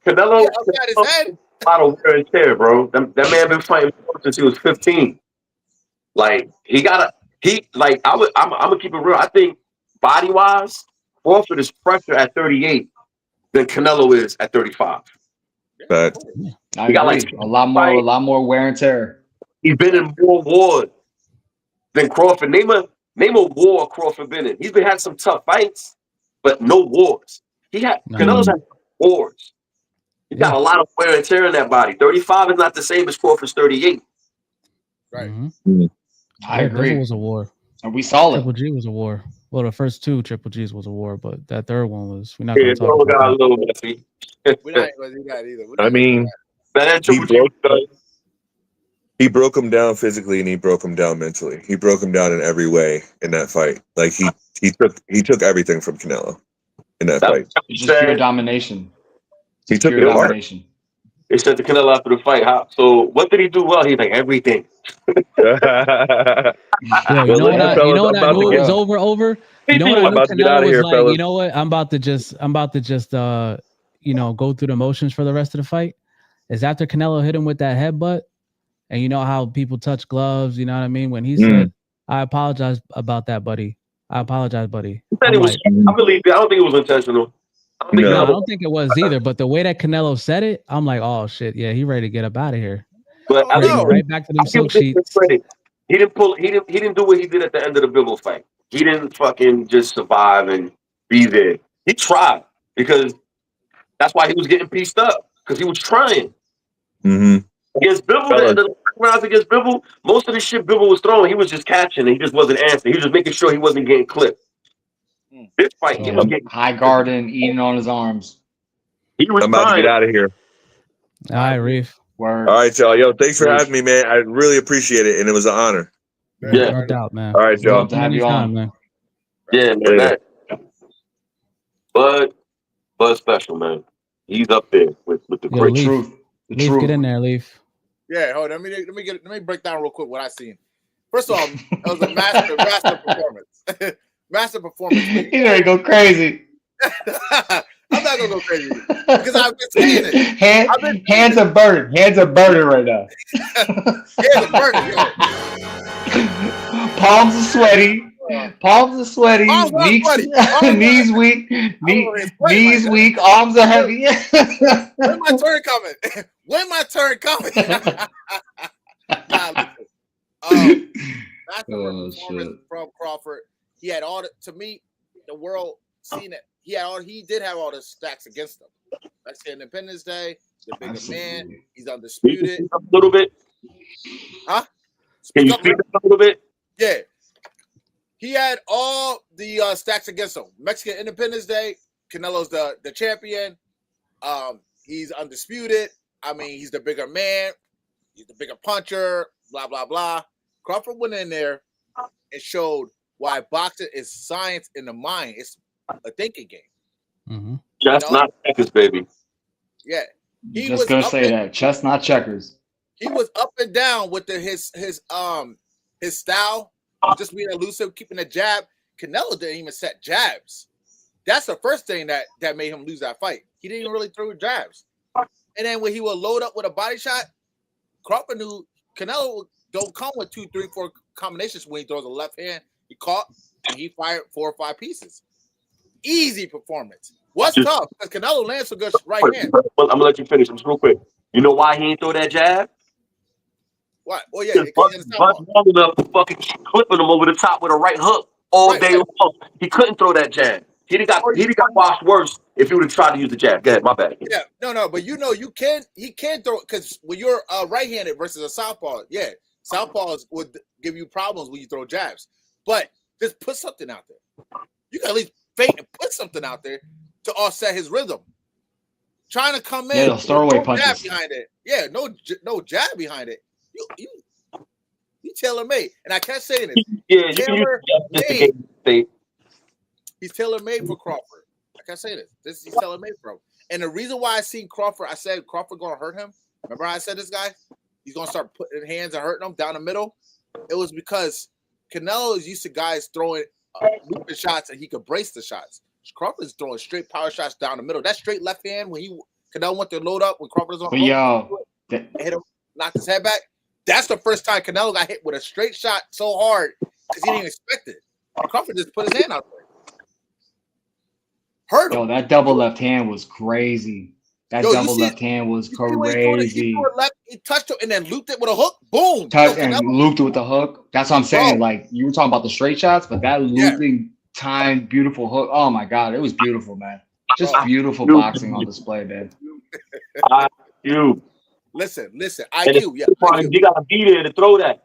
Canelo. Yeah, upside his head. A lot of wear and tear, bro. That man been fighting since he was 15. Like I'm gonna keep it real. I think body wise, Crawford is fresher at 38 than Canelo is at 35. But I He got agree. like A lot more wear and tear. he's been in more wars than Crawford. Name a war Crawford been in. He's been had some tough fights, but no wars. Canelo's had wars. He got a lot of wear and tear in that body. 35 is not the same as Crawford's 38. Right. Mm-hmm. I agree. It was a war. And we saw Triple it. G was a war. Well, the first two Triple G's was a war, but that third one was. We're not Yeah, going to talk Canelo about got a that. little messy. We're not going to do that either. I mean, That he Triple G. broke him down physically and he broke him down mentally. He broke him down in every way in that fight. Like he took everything from Canelo in that fight. It's just pure domination. He took Pure it apart. domination. They said to Canelo after the fight, so what did he do well? He's like, everything. Yo, you know what I knew it was over. You know what I knew Canelo was like, you know what? I'm about to just go through the motions for the rest of the fight. Is after Canelo hit him with that headbutt, and you know how people touch gloves, you know what I mean? When he said, I apologize about that, buddy. I apologize, buddy. I believe it. I don't think it was intentional. I don't think it was either. But the way that Canelo said it, I'm like, oh shit, yeah, he ready to get up out of here. But I go right back to them silk sheets. He didn't do what he did at the end of the Bivol fight. He didn't fucking just survive and be there. He tried because that's why he was getting pieced up because he was trying. Against Bivol, the rounds against Bivol, most of the shit Bivol was throwing, he was just catching and he just wasn't answering. He was just making sure he wasn't getting clipped. This fight, he was getting high guard and eating on his arms. I'm about to get out of here. All right, Reef. All right, y'all. Yo, thanks for having me, man. I really appreciate it, and it was an honor. Yeah, no doubt, man. All right, y'all. To have you on, man. Yeah, man. Bud special, man. He's up there with the great truth. Leaf, get in there, Leaf. Yeah, hold on. Let me break down real quick what I seen. First of all, it was a master performance. Master performance. He ready to go crazy. I'm not gonna go crazy because I've been saying it. Hands are burning. Hands are burning right now. Hands are burning. Palms are sweaty. Knees weak. Knees weak. Arms are heavy. When my turn coming? When my turn coming? Master performance from Crawford. He had all to me, the world seen it. He did have all the stacks against him. That's Independence Day, the bigger man. He's undisputed. A little bit. Huh? Can you speak up a little bit? Yeah. He had all the stacks against him. Mexican Independence Day. Canelo's the champion. He's undisputed. I mean, he's the bigger man. He's the bigger puncher. Blah, blah, blah. Crawford went in there and showed why boxing is science in the mind. It's a thinking game. Just not checkers, baby. Yeah. He was gonna say that. Chess, not checkers. He was up and down with his style, just being elusive, keeping the jab. Canelo didn't even set jabs. That's the first thing that made him lose that fight. He didn't even really throw jabs. And then when he would load up with a body shot, Crawford knew Canelo don't come with 2, 3, 4 combinations when he throws a left hand. He caught and he fired 4 or 5 pieces. Easy performance. What's tough? Because Canelo lands a good right hand. I'm gonna let you finish this real quick. You know why he ain't throw that jab? What? Oh yeah, Bud long enough to fucking keep clipping him over the top with a right hook all day long. He couldn't throw that jab. He'd got washed worse if he would have tried to use the jab. Go ahead, my bad. Yeah, no, but he can throw because when you're right-handed versus a southpaw, southpaws would give you problems when you throw jabs. But just put something out there. You can at least feint and put something out there to offset his rhythm. Trying to come in, throwaway punches jab behind it. Yeah, no jab behind it. You tailor-made, and I kept saying this. Yeah, tailor-made. He's tailor-made for Crawford. I kept saying this. He's tailor-made for him. And the reason why I seen Crawford, I said Crawford gonna hurt him. Remember how I said this guy? He's gonna start putting hands and hurting him down the middle. It was because Canelo is used to guys throwing looping shots and he could brace the shots. Crawford's throwing straight power shots down the middle. That straight left hand when Canelo went to load up when Crawford was on But yo, hit him, knocked his head back. That's the first time Canelo got hit with a straight shot so hard because he didn't expect it. Crawford just put his hand out there. Hurt him. Yo, that double left hand was crazy. That double left hand was crazy. He touched it and then looped it with a hook. Boom. Looped it with the hook. That's what I'm saying. Bro. Like, you were talking about the straight shots, but that looping time, beautiful hook. Oh my God, it was beautiful, man. Just beautiful boxing on display, man. Listen, IQ. Yeah, IQ. You gotta be there to throw that.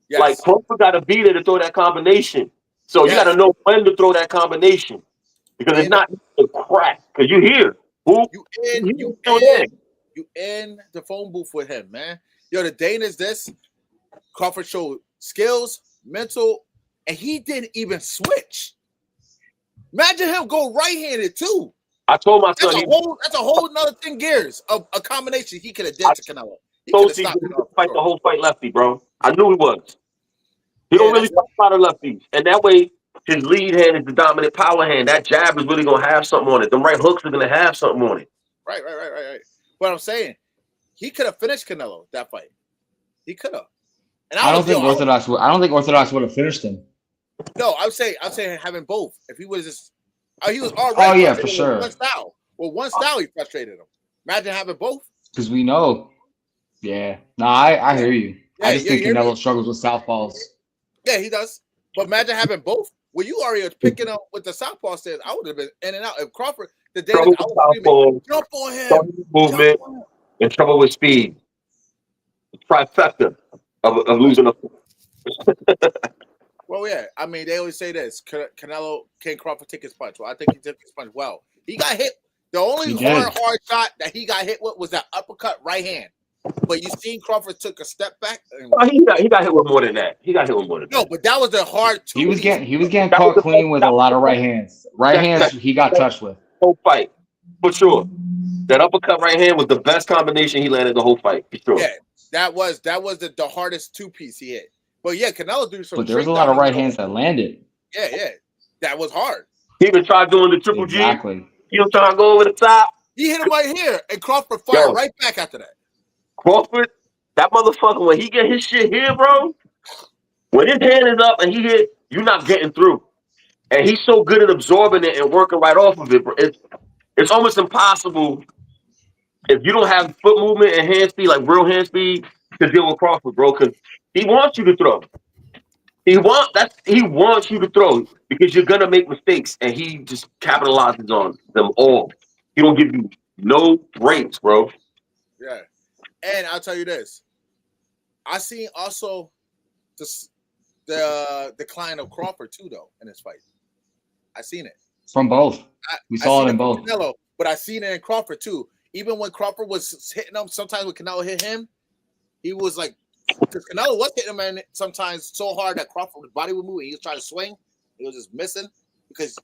Yes. Like Crawford gotta be there to throw that combination. So you gotta know when to throw that combination. Because it's not a crack. Because you hear. You in the phone booth with him, man. Yo, the Dane is this. Crawford showed skills, mental, and he didn't even switch. Imagine him go right-handed too. I told my son that's a whole nother 10 gears of a combination he could have did to Canelo. He could have stopped fight the whole fight lefty, bro. I knew he was. He don't really fight a lot of lefties. And that way, his lead hand is the dominant power hand. That jab is really gonna have something on it. Them right hooks are gonna have something on it. Right. But I'm saying, he could have finished Canelo that fight. He could have. And I don't think Orthodox would have finished him. No, I'm saying having both. If he was just, he was already. Oh yeah, for sure. One style he frustrated him. Imagine having both. Because we know. Yeah. No, I hear you. Yeah, I just think Canelo struggles with southpaws. Yeah, he does. But imagine having both. Well, you already picking up with the southpaw stance. I would have been in and out. If Crawford, jump on him. Movement, and trouble with speed. Trifecta of losing a. Well, yeah. I mean, they always say this. Canelo, can Crawford take his punch? Well, I think he took his punch well. He got hit. The only hard shot that he got hit with was that uppercut right hand. But you seen Crawford took a step back. He got hit with more than that. No, but that was the hard two. He was getting caught clean with a lot of right hands. Right hands he got touched with. Whole fight. For sure. That uppercut right hand was the best combination he landed the whole fight. For sure. Yeah, that was the hardest two piece he hit. But yeah, Canelo threw some. But there was a lot of right hands that landed. Yeah. That was hard. He even tried doing the triple G. Exactly. He was trying to go over the top. He hit him right here, and Crawford fired right back after that. Crawford, that motherfucker, when he get his shit here, bro, when his hand is up and he hit, you're not getting through. And he's so good at absorbing it and working right off of it, bro. It's almost impossible if you don't have foot movement and hand speed, like real hand speed, to deal with Crawford, bro, because he wants you to throw. He wants you to throw because you're gonna make mistakes, and he just capitalizes on them all. He don't give you no breaks, bro. Yeah. And I'll tell you this. I seen also the decline of Crawford too, though, in this fight. I seen it. From both. We saw it in both. Canelo, but I seen it in Crawford too. Even when Crawford was hitting him, sometimes when Canelo hit him, he was like, because Canelo was hitting him and sometimes so hard that Crawford's body would move and he was trying to swing. He was just missing because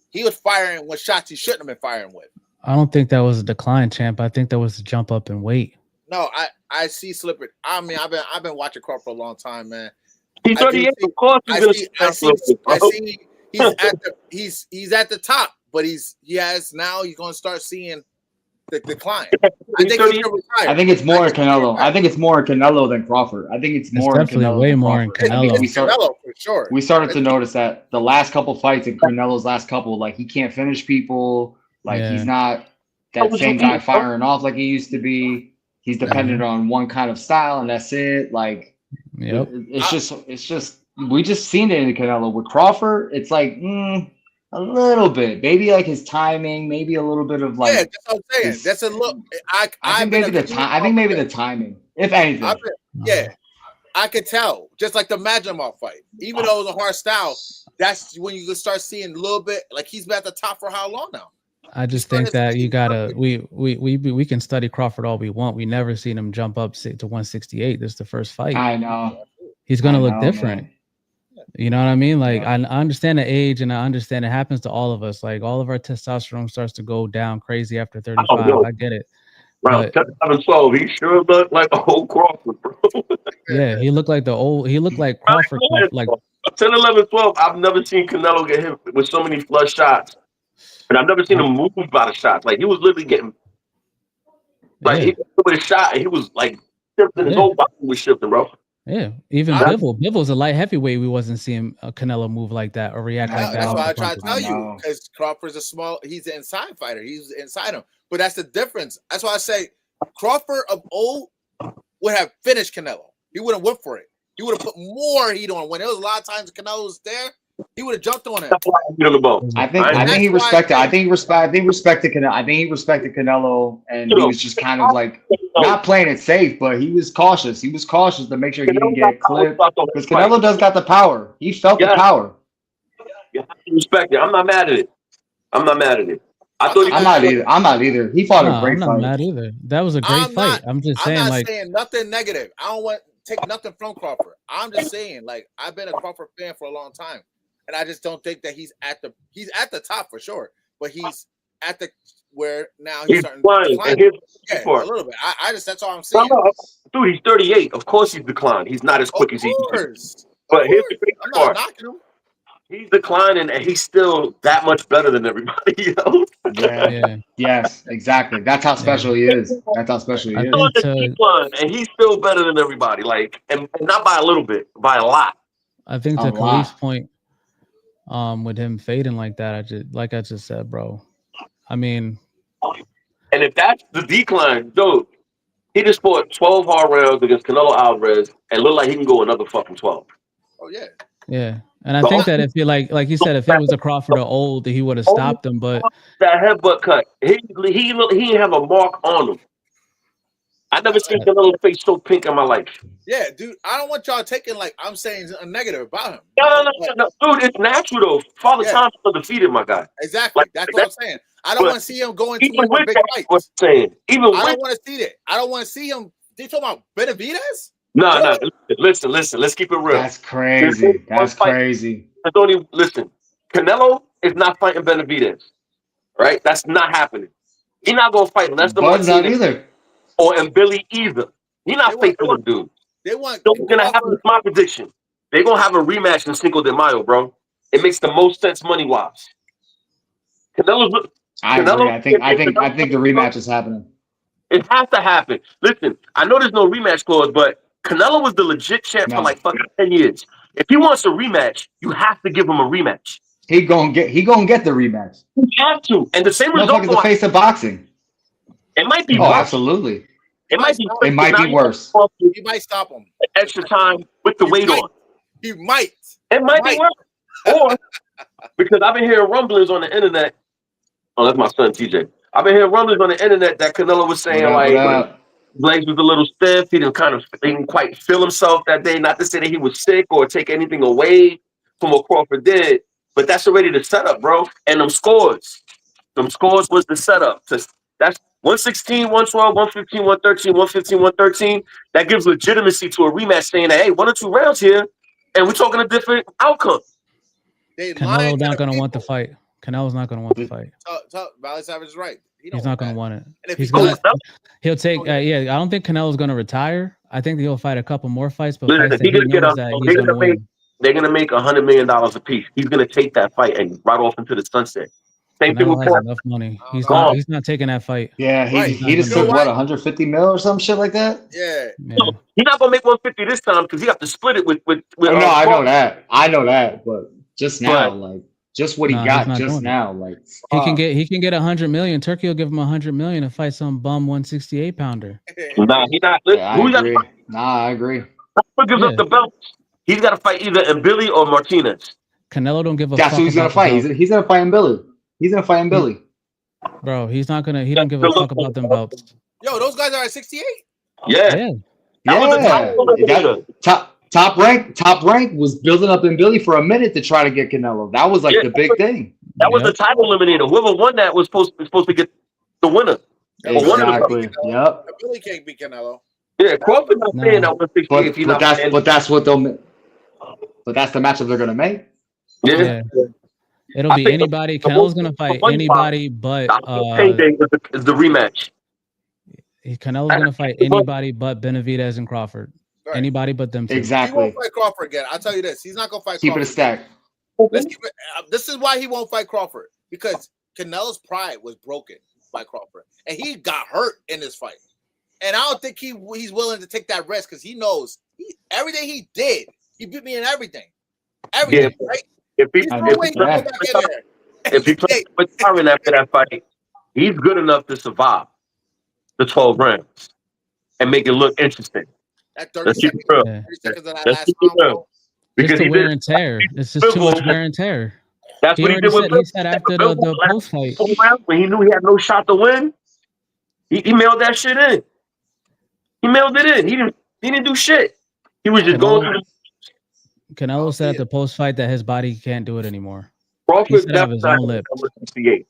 he was firing with shots he shouldn't have been firing with. I don't think that was a decline, champ. I think that was a jump up in weight. No, I see slipping. I mean, I've been watching Crawford for a long time, man. He's 38. Of course, I see he's at the top, but he's going to start seeing the decline. I think it's more Canelo. I think it's more Canelo than Crawford. I think it's more definitely Canelo way more in Canelo. Canelo for sure. We started to notice that the last couple fights in Canelo's last couple, like he can't finish people. Like he's not that same guy firing off like he used to be. He's dependent on one kind of style, and that's it. Like, it's just we just seen it in Canelo. With Crawford, it's like a little bit, maybe like his timing, maybe a little bit of like. Yeah, that's what I'm saying. That's a look. I think maybe the timing, if anything. I could tell. Just like the Magnemov fight, even though it was a hard style, that's when you can start seeing a little bit. Like he's been at the top for how long now? I just think that you gotta we can study Crawford all we want. We never seen him jump up to 168. This is the first fight. I know. He's gonna look different. Man. You know what I mean? Like I understand the age, and I understand it happens to all of us. Like all of our testosterone starts to go down crazy after 35. I get it. Around 12, he sure looked like the old Crawford, bro. Yeah, he looked like Crawford, like 10, 11, 12. I've never seen Canelo get hit with so many flush shots, and I've never seen him move by the shots. Like he was literally getting, like he with a shot, and he was like shifting. His whole body was shifting, bro. Yeah, even Bivol's a light heavyweight. We wasn't seeing Canelo move like that or react like that. That's why I try to tell you, because Crawford's he's an inside fighter. He's inside him, but that's the difference. That's why I say Crawford of old would have finished Canelo. He would have went for it. He would have put more heat on. When there was a lot of times Canelo was there, he would have jumped on him. I think he respected. I think he respected Canelo. I think he respected Canelo, and he was just kind of like not playing it safe, but he was cautious. He was cautious to make sure he didn't get clipped because Canelo does got the power. He felt the power. You have to respect it. I'm not mad at it. I'm not mad at it. I'm not either. I'm not either. He fought a great fight. I'm not mad either. That was a great fight. I'm just saying, I'm not saying nothing negative. I don't want to take nothing from Crawford. I'm just saying, like, I've been a Crawford fan for a long time, and I just don't think that he's at the top for sure, but he's at the where now he's starting to decline. Yeah, a little bit. I just that's all I'm saying. Dude, he's 38. Of course he's declined. He's not as quick as he is. But here's the big part. I'm not knocking him. He's declining, and he's still that much better than everybody else. Yes, exactly. That's how special he is. That's how special he is. And he's still better than everybody. Like, and not by a little bit, by a lot. I think to Khalif's point, with him fading like that, I just said, bro. I mean, and if that's the decline, dude, he just fought 12 hard rounds against Canelo Alvarez and looked like he can go another fucking 12. Oh yeah. Yeah. And I think that if you like you said, if it was a Crawford or old, he would have stopped him. But that headbutt cut, he didn't have a mark on him. I never seen Canelo's face so pink in my life. Yeah, dude. I don't want y'all taking like I'm saying a negative about him. No. Dude, it's natural though. Father Time's undefeated, my guy. Exactly. Like, that's what I'm saying. I don't want to see him going to big fights. I don't want to see that. I don't want to see him. They talking about Benavidez? No. Listen. Let's keep it real. That's crazy. That's crazy. Listen. Canelo is not fighting Benavidez, right? That's not happening. He's not gonna fight Lester Martinez either, or Billy either. He's not facing them dudes. They want. So what's gonna happen with my prediction? They're gonna have a rematch in Cinco de Mayo, bro. It makes the most sense money wise. I agree. I think the rematch is happening. It has to happen. Listen, I know there's no rematch clause, but Canelo was the legit champ for like fucking 10 years. If he wants a rematch, you have to give him a rematch. He gonna get the rematch. You have to. And the same result. The face of boxing. It might be worse. Absolutely. It might be. It might be worse. He might stop him. Extra time with the weight on. He might. It might be worse. Or because I've been hearing rumblings on the internet. Oh, that's my son TJ. I've been hearing rumblings on the internet that Canelo was saying his legs was a little stiff. He didn't quite feel himself that day. Not to say that he was sick or take anything away from what Crawford did, but that's already the setup, bro. And them scores was the setup. That's 116, 112, 115, 113, 115, 113. That gives legitimacy to a rematch saying that, hey, 1 or 2 rounds here, and we're talking a different outcome. Canelo's not going to want the fight. Canelo's not going to want the fight. Valley Savage is right. He's not going to want it. He'll take. I don't think Canelo's going to retire. I think he'll fight a couple more fights. But they're going to make $100 million a piece. He's going to take that fight and right off into the sunset. Same thing with enough money. He's not taking that fight. Yeah, he just took 150 mil or some shit like that. Yeah. So he's not going to make 150 this time because he have to split it with. No, I know that, but just now, just what he got just now, he can get 100 million. Turkey will give him 100 million to fight some bum 168 pounder. Nah, he's not. I agree. Who gives up the belts? He's got to fight either Billy or Martinez. Canelo don't give a fuck. That's who he's gonna fight. He's gonna fight Billy. He's gonna fight Billy. Bro, he's not gonna. He don't give a fuck about them belts. Yo, those guys are at 68. Yeah. Top rank was building up in Billy for a minute to try to get Canelo. That was the big thing. That was the title eliminator. Whoever won that was supposed to get the winner. Exactly. Yep. Billy can't beat Canelo. Yeah, Crawford not saying that 168. But that's what they'll. But that's the matchup they're gonna make. Yeah. It'll be anybody. Canelo's gonna fight anybody, but is the rematch. Canelo's gonna fight anybody but Benavidez and Crawford. Right. Anybody but them two. He Exactly. won't fight Crawford again. I'll tell you this. He's not gonna fight Keep it Crawford. a stack. Let's keep it. This is why he won't fight Crawford, because Canelo's pride was broken by Crawford, and he got hurt in this fight. And I don't think he's willing to take that risk, because he knows everything he did. He beat me in everything. Everything, right? If he He's no way he's gonna go back in there. if he plays with Tyron after that fight, he's good enough to survive the 12 rounds and make it look interesting. That Let's 30 keep seconds, it real. 30 seconds of that Let's last keep it round, real. bro. Because Just the he wear did. and tear. It's just too much wear and tear. That's He what he already did with said. He Bill. said after the post fight. When he knew he had no shot to win, he mailed that shit in. He mailed it in. He didn't do shit. He was just going through. Canelo said at the post fight that his body can't do it anymore. He Crawford said out of his own lips. I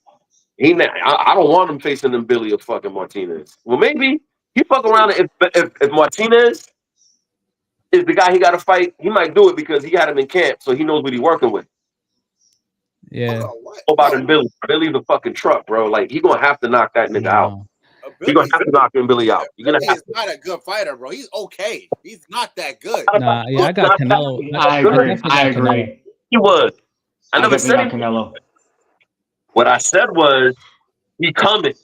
don't want him facing them Billy or fucking Martinez. Well, maybe he fuck around. If Martinez is the guy he got to fight, he might do it because he got him in camp, so he knows what he's working with. Yeah. What about him, Billy? Billy's a fucking truck, bro. Like he gonna have to knock that nigga out. He gonna have to knock him Billy out. You're gonna have He's not a good fighter, bro. He's okay. He's not that good. Nah, yeah, I got Canelo. I agree. He was. I never said got Canelo. What I said was he coming.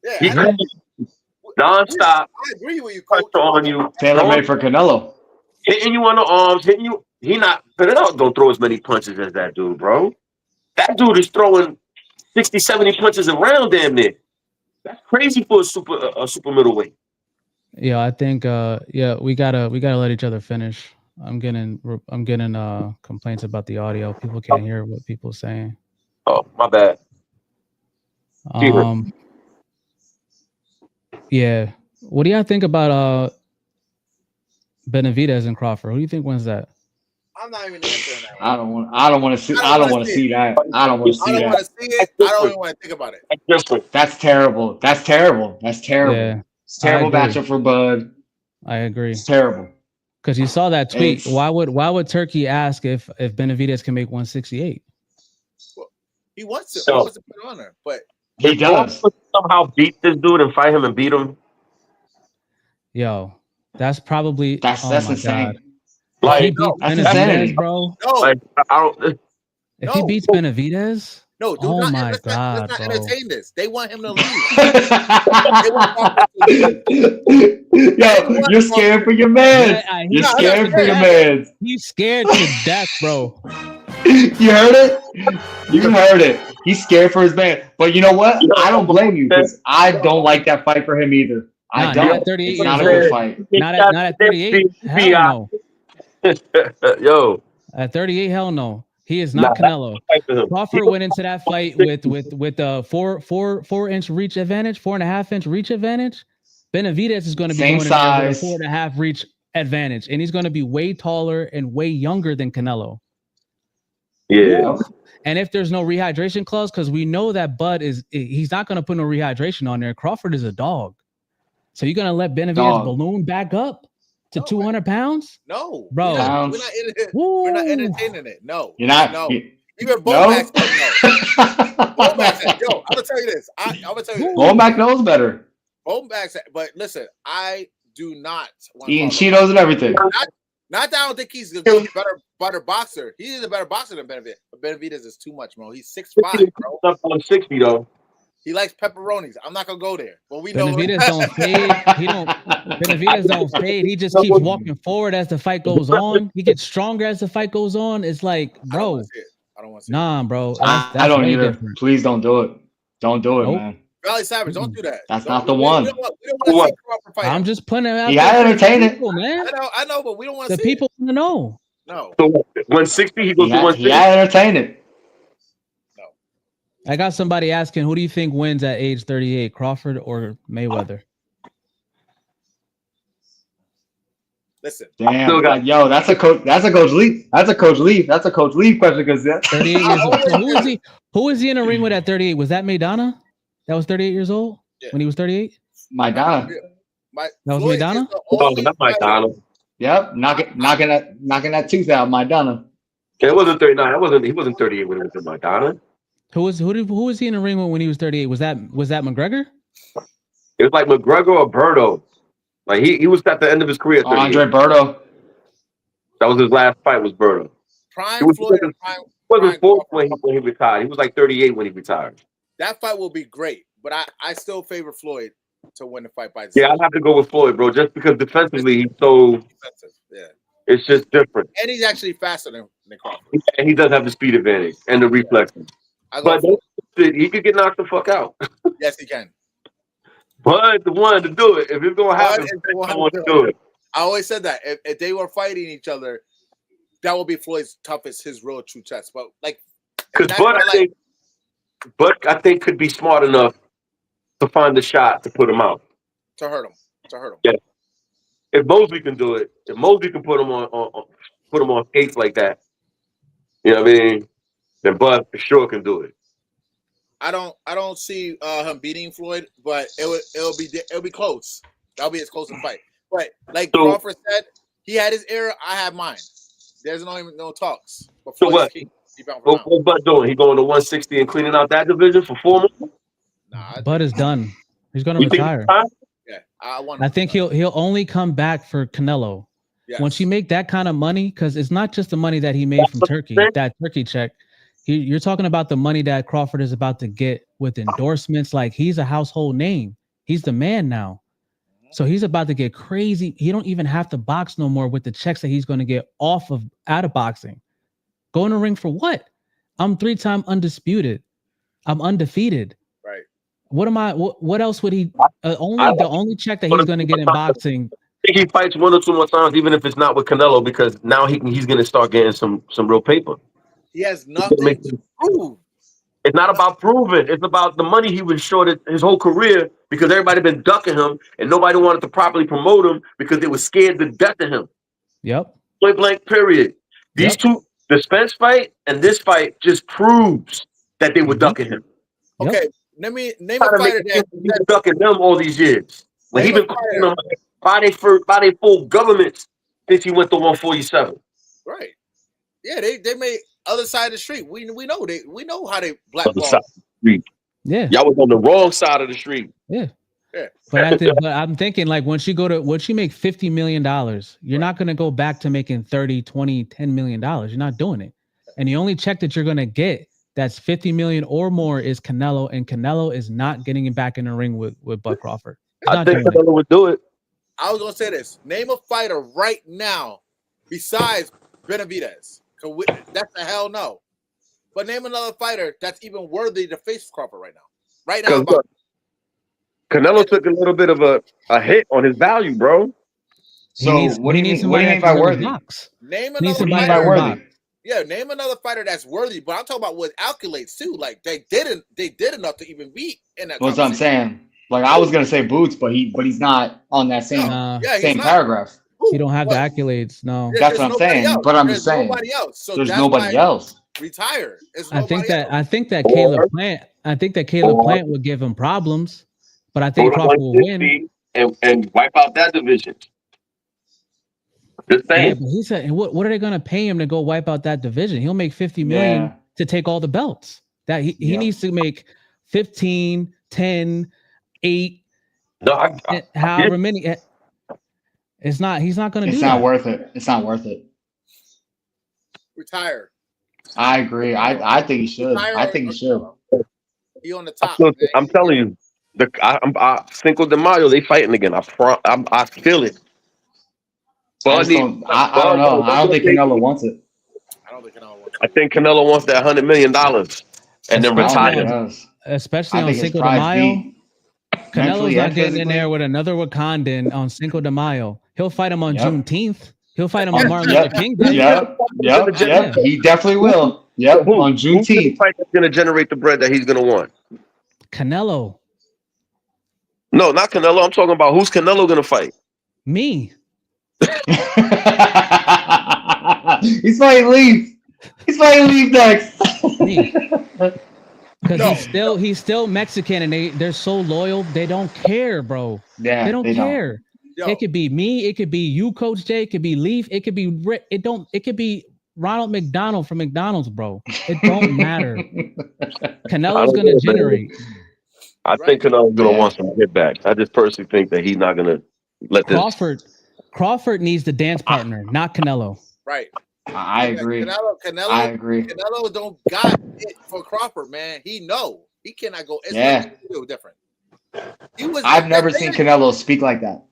Yeah, he coming. Non-stop. I agree with you, Coach. Pressure on you. Taylor made for Canelo. Hitting you on the arms, hitting you. Canelo don't throw as many punches as that dude, bro. That dude is throwing 60, 70 punches around damn near. That's crazy for a super middleweight. Yeah, I think we gotta let each other finish. I'm getting complaints about the audio. People can't hear what people are saying. Oh, my bad. Yeah. What do y'all think about Benavidez and Crawford? Who do you think wins that? I'm not even answering that. I don't want to see that. I don't want to see that. I don't want to see it. I don't even want to think about it. That's terrible. That's terrible. That's terrible. Yeah, it's terrible matchup for Bud. I agree. It's terrible. Because you saw that tweet. Why would Turkey ask if Benavidez can make 168? Well, he wants to. He wants to put it on there, but he does. Somehow beat this dude and fight him and beat him. Yo, that's probably that's insane. God. Like, he beats that's Benavidez, insane, bro. No. Like, if he beats Benavidez, no, dude, oh my God, let's not bro. entertain this. They want him to leave. Yo, you're scared for your man. Yeah, you're scared for your man. He's scared to death, bro. You heard it? You heard it. He's scared for his man. But you know what? I don't blame you because I don't like that fight for him either. I don't. Not at 38 it's years not a old. good fight. Not at 38. Hell no. Yo. At 38, hell no. He is not Canelo. Crawford went into that fight with a 4-inch reach advantage, 4.5-inch reach advantage. Benavidez is going to be same going size, in there with a 4.5 reach advantage, and he's going to be way taller and way younger than Canelo. Yeah. And if there's no rehydration clause, because we know that Bud he's not going to put no rehydration on there. Crawford is a dog. So you're going to let Benavidez balloon back up to 200 pounds? No, bro. We're not entertaining it. No, you're not. No. Even Bomac said no. Bomac said, yo, I'm gonna tell you this. I'm gonna tell you this. Bomac knows better. Bomac said, but listen, I do not want eating Cheetos and everything. Not that I don't think he's a better boxer. He is a better boxer than Benavidez. But Benavidez is too much, bro. He's 6'5", bro. I'm 60 though. He likes pepperonis. I'm not gonna go there. But we know Benavidez don't fade. Benavidez don't fade. He just keeps walking forward as the fight goes on. He gets stronger as the fight goes on. It's like, bro, I don't want to see nah, bro. That's I don't either. Different. Please don't do it. Don't do it, man. Valley Savage, don't do that. That's not the one. We don't want to see Crawford fight. I'm just putting it out. Yeah, entertain it, man. I know, but we don't want to see the people want to know. No. So 160, he goes to 160. Yeah, entertain it. I got somebody asking, who do you think wins at age 38, Crawford or Mayweather? Listen, damn, yo, that's a coach Leaf. That's a coach Leaf question because 38 years old. Who is he in a ring with at 38? Was that Maidana? That was 38 years old when he was 38. Maidana. That was Maidana. Oh, not Maidana. Yep, knocking that tooth out, Maidana. It wasn't 39. He wasn't 38 when it was Maidana. Who was he in the ring with when he was 38? Was that McGregor? It was like McGregor or Berto. Like he was at the end of his career. At 38. Andre Berto. That was his last fight. Was Berto. Prime Floyd and wasn't fourth when he retired. He was like 38 when he retired. That fight will be great, but I still favor Floyd to win the fight by decision. Yeah, I'd have to go with Floyd, bro, just because defensively he's so defensive. Yeah. It's just different. And he's actually faster than Crawford. And he does have the speed advantage and the reflexes. But he could get knocked the fuck out. Yes, he can. But the one to do it, if it's going to happen, I want to do it. I always said that. If they were fighting each other, that would be Floyd's toughest, his real true test. But like, because Bud, I think could be smart enough to find the shot to put him out, to hurt him. Yeah. If Mosley can do it, if Mosley can put him on skates like that, you know what I mean? Then Bud for sure can do it. I don't see him beating Floyd, but it'll be close. That'll be his closest fight. But like Crawford said, he had his era. I have mine. There's no talks. But so what? What's Bud doing? He going to 160 and cleaning out that division for 4 months? Nah, Bud is done. He's going to retire. Yeah, I think he'll only come back for Canelo. Yes. Once you make that kind of money, because it's not just the money that he made from Turkey, that Turkey check. You're talking about the money that Crawford is about to get with endorsements. Like, he's a household name. He's the man now. So he's about to get crazy. He don't even have to box no more with the checks that he's going to get out of boxing. Go in the ring for what? I'm 3-time undisputed. I'm undefeated. Right. What am I? What else would he? The only check that he's going to get in boxing. I think he fights 1 or 2 more times, even if it's not with Canelo, because now he's going to start getting some real paper. He has nothing to prove. It's not about proving. It's about the money he was shorted his whole career because everybody been ducking him and nobody wanted to properly promote him because they were scared to death of him. Yep. Point blank, period. These two, the Spence fight and this fight, just proves that they were ducking him. Okay, name a fighter that been ducking them all these years. When he been calling them by their full governments since he went to 147. Right. Yeah, they made other side of the street. We know how they blackball. Yeah, y'all was on the wrong side of the street. Yeah. But I'm thinking, like, once you make $50 million, you're not going to go back to making 30, 20, $10 million. You're not doing it. And the only check that you're going to get that's 50 million or more is Canelo, and Canelo is not getting him back in the ring with Bud Crawford. I think Canelo would do it. I was going to say this. Name a fighter right now besides Benavidez. That's a hell no. But name another fighter that's even worthy to face Crawford right now. Right now. Canelo took a little bit of a hit on his value, bro. So what do you mean by worthy? Name another fighter worthy. Yeah, name another fighter that's worthy. But I'm talking about with accolades too. Like they did enough to even beat in that. That's what I'm saying. Like I was gonna say Boots, but he's not on that same paragraph. He don't have the accolades. No, that's what I'm saying. Else. But I'm just saying, nobody else. So there's nobody else. Retire. I think that Caleb Plant would give him problems, but I think Crawford will win and wipe out that division. Just saying. Yeah, but he said, what are they going to pay him to go wipe out that division? He'll make 50 million to take all the belts. That he needs to make 15, 10, 8, however many. It's not. He's not going to do that. It's not worth it. It's not worth it. Retire. I agree. I think he should. I think he should. He on the top. I'm telling you, Cinco de Mayo, they fighting again. I feel it. I don't know. I don't think Canelo wants it. I think Canelo wants that $100 million and then retire. Especially on Cinco de Mayo. Canelo's not getting in there with another Wakandan on Cinco de Mayo. He'll fight him on Juneteenth. He'll fight him on Martin Luther King Day. Yep. He definitely will. Yep. On Juneteenth. Who's fight that's going to generate the bread that he's going to want? Canelo. No, not Canelo. I'm talking about who's Canelo going to fight? Me. He's fighting Leaf. He's fighting Leaf next. Because he's still Mexican, and they're so loyal. They don't care, bro. Yeah, they don't care. It could be me. It could be you, Coach J. It could be Leaf. It could be Rick. It could be Ronald McDonald from McDonald's, bro. It don't matter. Canelo's gonna generate. I think Canelo's gonna want some hit back. I just personally think that he's not gonna let this. Crawford needs the dance partner, not Canelo. Right. I agree. I agree. Canelo don't got it for Crawford, man. He know he cannot go. It's Yeah. different. I've never seen Canelo speak like that.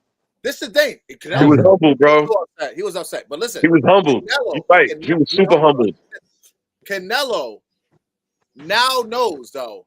This is the thing. He was humble, bro. He was upset. But listen, he was humble. You're right. He was super humble. Canelo now knows though.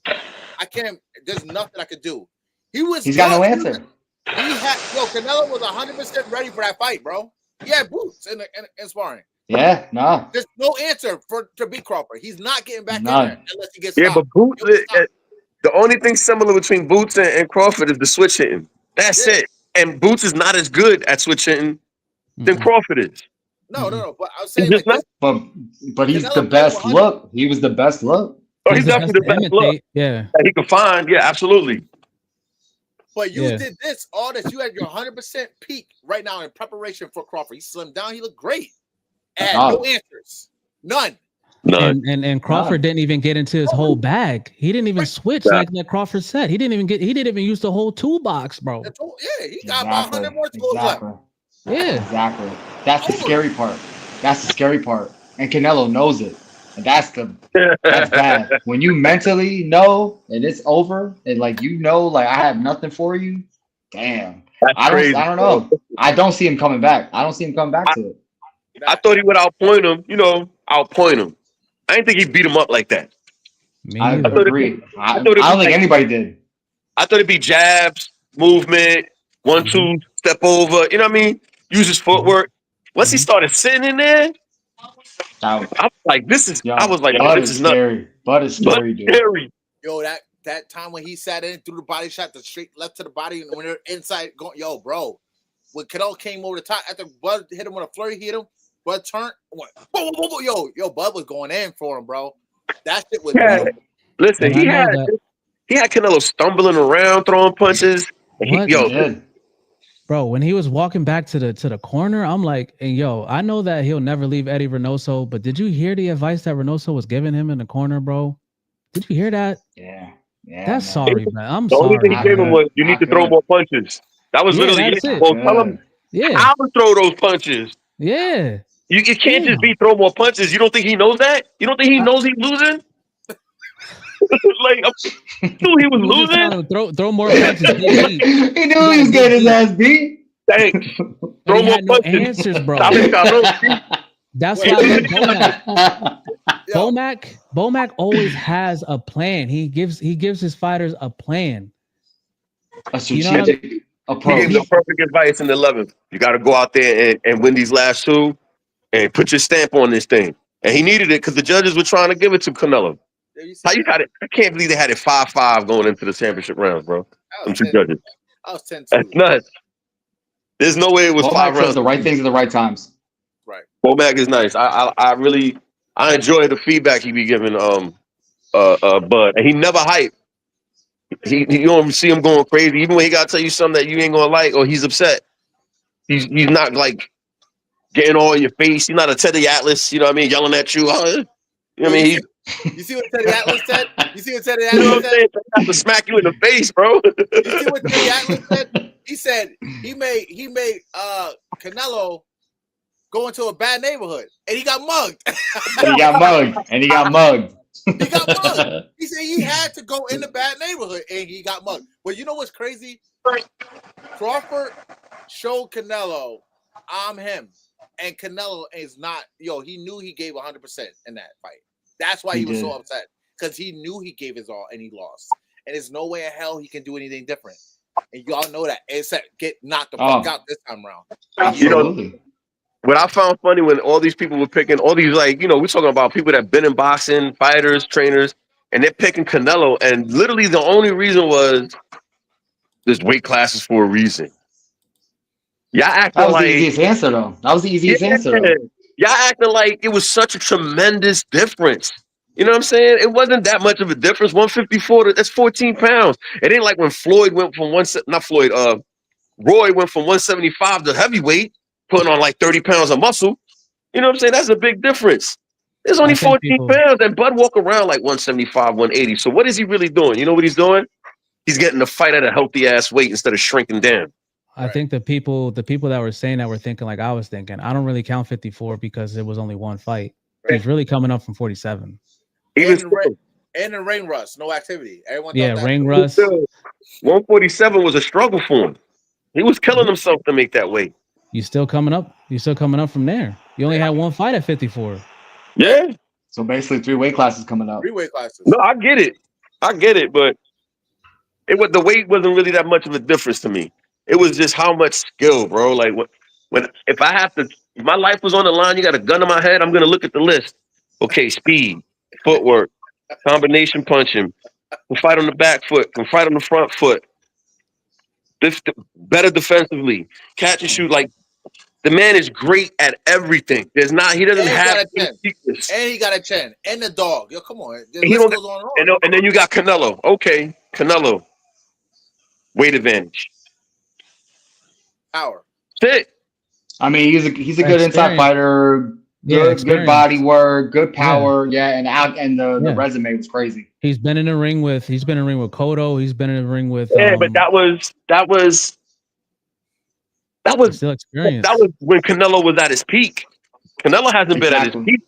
I can't. There's nothing I could do. He's got no answer. Canelo was 100% ready for that fight, bro. He had boots in sparring. Yeah, no. There's no answer to beat Crawford. He's not getting back in there unless he gets stopped. But Boots, the only thing similar between Boots and Crawford is the switch hitting. That's it. And Boots is not as good at switch hitting than Crawford is. No. But I was saying like this, but he's the best look. He was the best look. Oh, he's definitely the best look. Yeah. That he could find. Yeah, absolutely. But you did all this. You had your 100% peak right now in preparation for Crawford. He slimmed down. He looked great. And no answers. None. And Crawford didn't even get into his whole bag. He didn't even switch like Crawford said. He didn't even use the whole toolbox, bro. Yeah, he got about 100 more tools left. Yeah. Exactly. That's the scary part. And Canelo knows it. And that's bad. When you mentally know and it's over and like like I have nothing for you, damn. I don't know. I don't see him coming back. I don't see him coming back to it. I thought he would outpoint him, outpoint him. I didn't think he'd beat him up like that. I agree. I don't think anybody did. I thought it'd be jabs, movement, 1-2, step over, you know what I mean? Use his footwork. Once he started sitting in there, I was like, this is scary. But it's scary, dude. Yo, that time when he sat in, threw the body shot, the straight left to the body, and when they're inside going, yo, bro, when Canelo came over the top, after Bud hit him with a flurry, he hit him, Bud turned, went, whoa, whoa, whoa, yo, Bud was going in for him, bro. That shit was listen, he had Canelo stumbling around, throwing punches. Bro, when he was walking back to the corner, I'm like, and I know that he'll never leave Eddie Reynoso, but did you hear the advice that Reynoso was giving him in the corner, bro? Did you hear that? Yeah. That's sorry, man. I'm sorry. The only thing he gave him was you need to throw more punches. That was literally it. Well, tell him how to throw those punches. Yeah. You can't just throw more punches. You don't think he knows that? You don't think he knows he's losing? Like, I knew he was losing. Throw more punches. He knew he was getting his ass beat. Thanks. Throw more punches. No answers, bro. That's why Bomac always has a plan. He gives his fighters a plan. A strategic approach. He gave the perfect advice in the 11th. You got to go out there and win these last two and put your stamp on this thing. And he needed it because the judges were trying to give it to Canelo. How you got it? I can't believe they had it 5-5 going into the championship rounds, bro. Them two judges. I was 10-2. That's nuts. There's no way it was 5 rounds. The right things at the right times. Right. Bomac is nice. I really enjoy the feedback he be giving Bud. And he never hype. You don't see him going crazy. Even when he gotta tell you something that you ain't gonna like or he's upset. He's not like getting all in your face. He's not a Teddy Atlas, you know what I mean, yelling at you. You know what I mean? You see what Teddy Atlas said? You know what I'm saying? I have to smack you in the face, bro. You see what Teddy Atlas said? He said he made Canelo go into a bad neighborhood and he got mugged. He got mugged. He said he had to go in the bad neighborhood and he got mugged. But you know what's crazy? Crawford showed Canelo, I'm him. And Canelo is not, he knew he gave 100% in that fight. That's why he was so upset. Because he knew he gave his all and he lost. And there's no way in hell he can do anything different. And y'all know that. Except get knocked the fuck out this time around. Absolutely. What I found funny when all these people were picking, all these, we're talking about people that have been in boxing, fighters, trainers, and they're picking Canelo. And literally the only reason was there's weight classes for a reason. Y'all acting that was the easiest answer, though. That was the easiest answer. Y'all acting like it was such a tremendous difference. You know what I'm saying? It wasn't that much of a difference. 154, that's 14 pounds. It ain't like when Roy went from 175 to heavyweight, putting on like 30 pounds of muscle. You know what I'm saying? That's a big difference. There's only 14 pounds, and Bud walk around like 175, 180. So what is he really doing? You know what he's doing? he's getting the fight at a healthy ass weight instead of shrinking down. I think the people that were saying that were thinking like I was thinking. I don't really count 54 because it was only one fight. Right. He's really coming up from 47. Even and in ring rust, no activity. Everyone Yeah, thought that. ring rust. 147 was a struggle for him. He was killing himself to make that weight. You still coming up. You still coming up from there. You only had one fight at 54. Yeah. So basically 3 weight classes coming up. 3 weight classes. No, I get it, but the weight wasn't really that much of a difference to me. It was just how much skill, bro. Like if my life was on the line, you got a gun in my head, I'm gonna look at the list. Okay, speed, footwork, combination punching, can fight on the back foot, can fight on the front foot. Better defensively, catch and shoot. Like the man is great at everything. He doesn't have any weakness. And he got a chin. And the dog. Yo, come on. The He list don't- goes on and on. And then you got Canelo. Okay, Canelo. Weight advantage. Power. That's it. I mean, he's a good inside Experience. fighter. Yeah, Good experience. body work, good power. Yeah, and the resume was crazy. He's been in the ring with Cotto. He's been in the ring with Yeah, but that was still experience. that was when Canelo was at his peak. Canelo hasn't been at his Exactly. peak.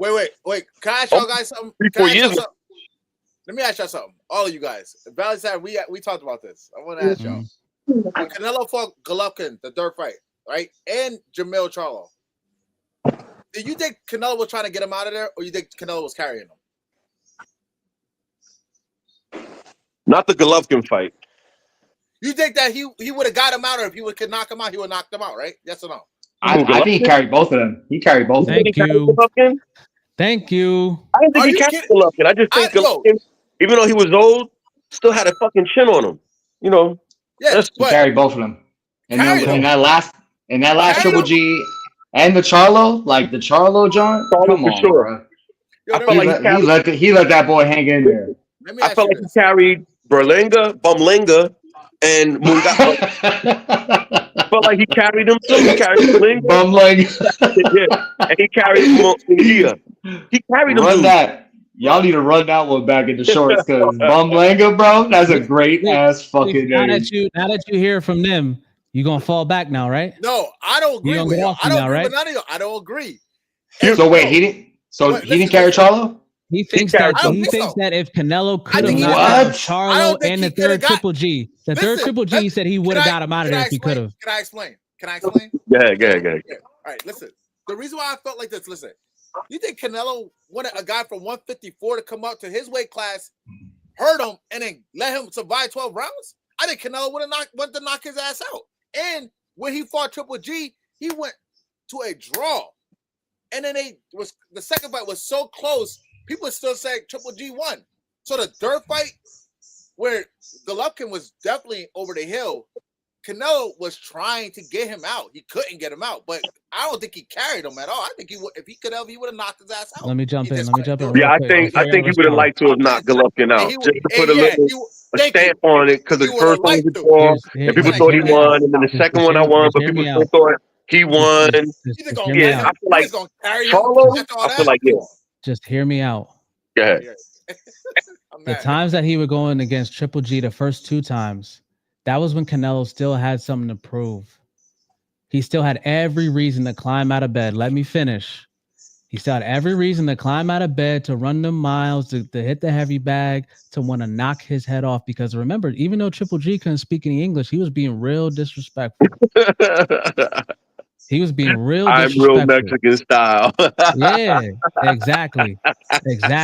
Wait. Can I ask y'all guys something? 3-4 years. Let me ask y'all something. All of you guys. Valley side, we talked about this. I want to ask y'all. When Canelo fought Golovkin, the third fight, right? And Jamil Charlo. Do you think Canelo was trying to get him out of there, or you think Canelo was carrying him? Not the Golovkin fight. You think that he would have got him out, or if he could knock him out, he would have knocked him out, right? Yes or no? I think he carried both of them. He carried both of them. Thank you. Golovkin? Thank you. I didn't think Are he you carried kidding? Golovkin. I just think Golovkin, even though he was old, still had a fucking chin on him. You know. Yeah, He carried both of them. And Carried then them. in that last Carried Triple G and the Charlo, like the Charlo joint. Charlo Come for on, sure. bro. Yo, I let felt me- like He let that boy hang in there. let me I ask felt you like he this. carried Berlinga, Bumlinga, and Munga. I felt like he carried him too. He carried Berlinga. Bum leg. Yeah. And he carried Mungia. He carried him. Run dude. that. Y'all need to run that one back into shorts because Bumlanga, bro, that's a great ass fucking Now name. that you hear from them, you gonna fall back now, right? No, I don't agree gonna with get you. off I don't now, agree right? with none of you. I don't agree. So wait, he didn't. So But he didn't listen, carry Charlo. He thinks carried that him. he I don't thinks think so. that if Canelo could have think he knocked got- out I Charlo don't think and the he coulda third got- Triple G, the third Listen, Triple G, he said he would have got him out of there if he could have. Can I explain? Can I explain? Go ahead. Yeah. All right, listen. The reason why I felt like this, listen. You think Canelo wanted a guy from 154 to come up to his weight class, hurt him, and then let him survive 12 rounds? I think Canelo would have went to knock his ass out. And when he fought Triple G, he went to a draw. And then the second fight was so close, people still say Triple G won. So the third fight, where Golovkin was definitely over the hill, Canelo was trying to get him out. He couldn't get him out, but I don't think he carried him at all. I think he would, if he could have, he would have knocked his ass out. Let me jump He in. just Let me couldn't jump in. do it. Yeah, I think he would have liked to have knocked Golovkin out And he just to would- put a and yeah, little he would- a thank you. stamp on it because the He would've first one was a liked to. draw Here's- and people here's- thought he here's- won, and then the second one I won, but hear people me still out. thought he won. You Just think gonna hear me get Yeah, him? out. I feel like He's gonna carry him Charlo, after all I feel that? like yeah. Just hear me out. Go ahead. I'm The mad. times that he was going against Triple G the first 2 times, that was when Canelo still had something to prove. He still had every reason to climb out of bed. Let me finish. He still had every reason to climb out of bed, to run the miles, to hit the heavy bag, to want to knock his head off. Because remember, even though Triple G couldn't speak any English, he was being real disrespectful. He was being real I'm disrespectful. real Mexican style. Yeah, exactly.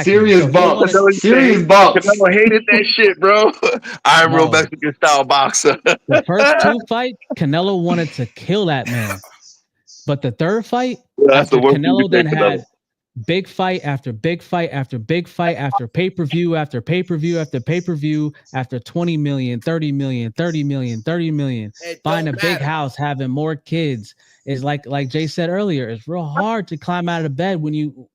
Serious So he bumps. wanted- Serious bumps. Canelo hated that shit, bro. I'm real No. Mexican style boxer. The first 2 fights, Canelo wanted to kill that man. But the third fight, That's after the worst thing Canelo you then think about. had big fight after big fight after big fight after pay-per-view after pay-per-view after pay-per-view after 20 million, 30 million, 30 million, 30 million, It buying a don't big matter. house, having more kids. Is like Jay said earlier, it's real hard to climb out of the bed when you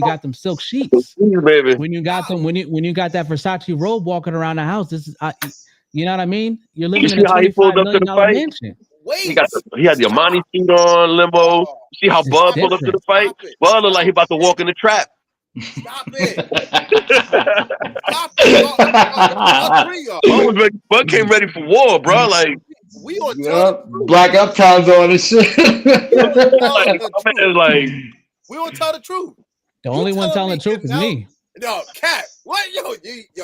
got them silk sheets. Baby. When you got them, when you got that Versace robe walking around the house, this is you know what I mean? You're living You in a see how he $25 pulled up to the million fight? mansion. Wait. He had the Armani suit on, limbo. Oh, See how It's Bud pulled up to the different. fight? Stop it. Bud looked like he about to walk in the trap. Stop it. Stop it. All three of y'all. Bud came ready for war, bro. Like, We on Yep. Black Uptown's on and shit. like, we won't tell the truth. The only one telling the truth is me. No, cap. What? Yo,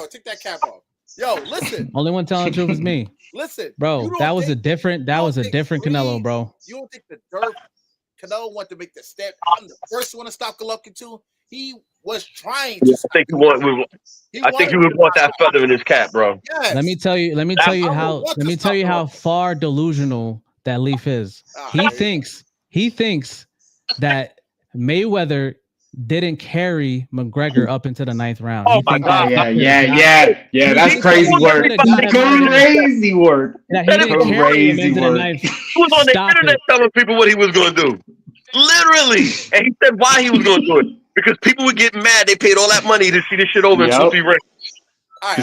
take that cap off. Yo, listen. Only one telling the truth is me. Listen, bro. That was a different Canelo, bro. You don't think the dirt Canelo wanted to make the step? I'm the first one to stop Golovkin too. He was trying to. I think he would want that feather in his cap, bro. Yes. Let me tell you how far delusional that Leaf is. He thinks that Mayweather didn't carry McGregor up into the 9th round. Oh my God! Yeah. That's crazy work. Crazy work. Crazy work. He was on the internet telling people what he was going to do. Literally, and he said why he was going to do it because people would get mad. They paid all that money to see this shit over in 2-3 rounds. To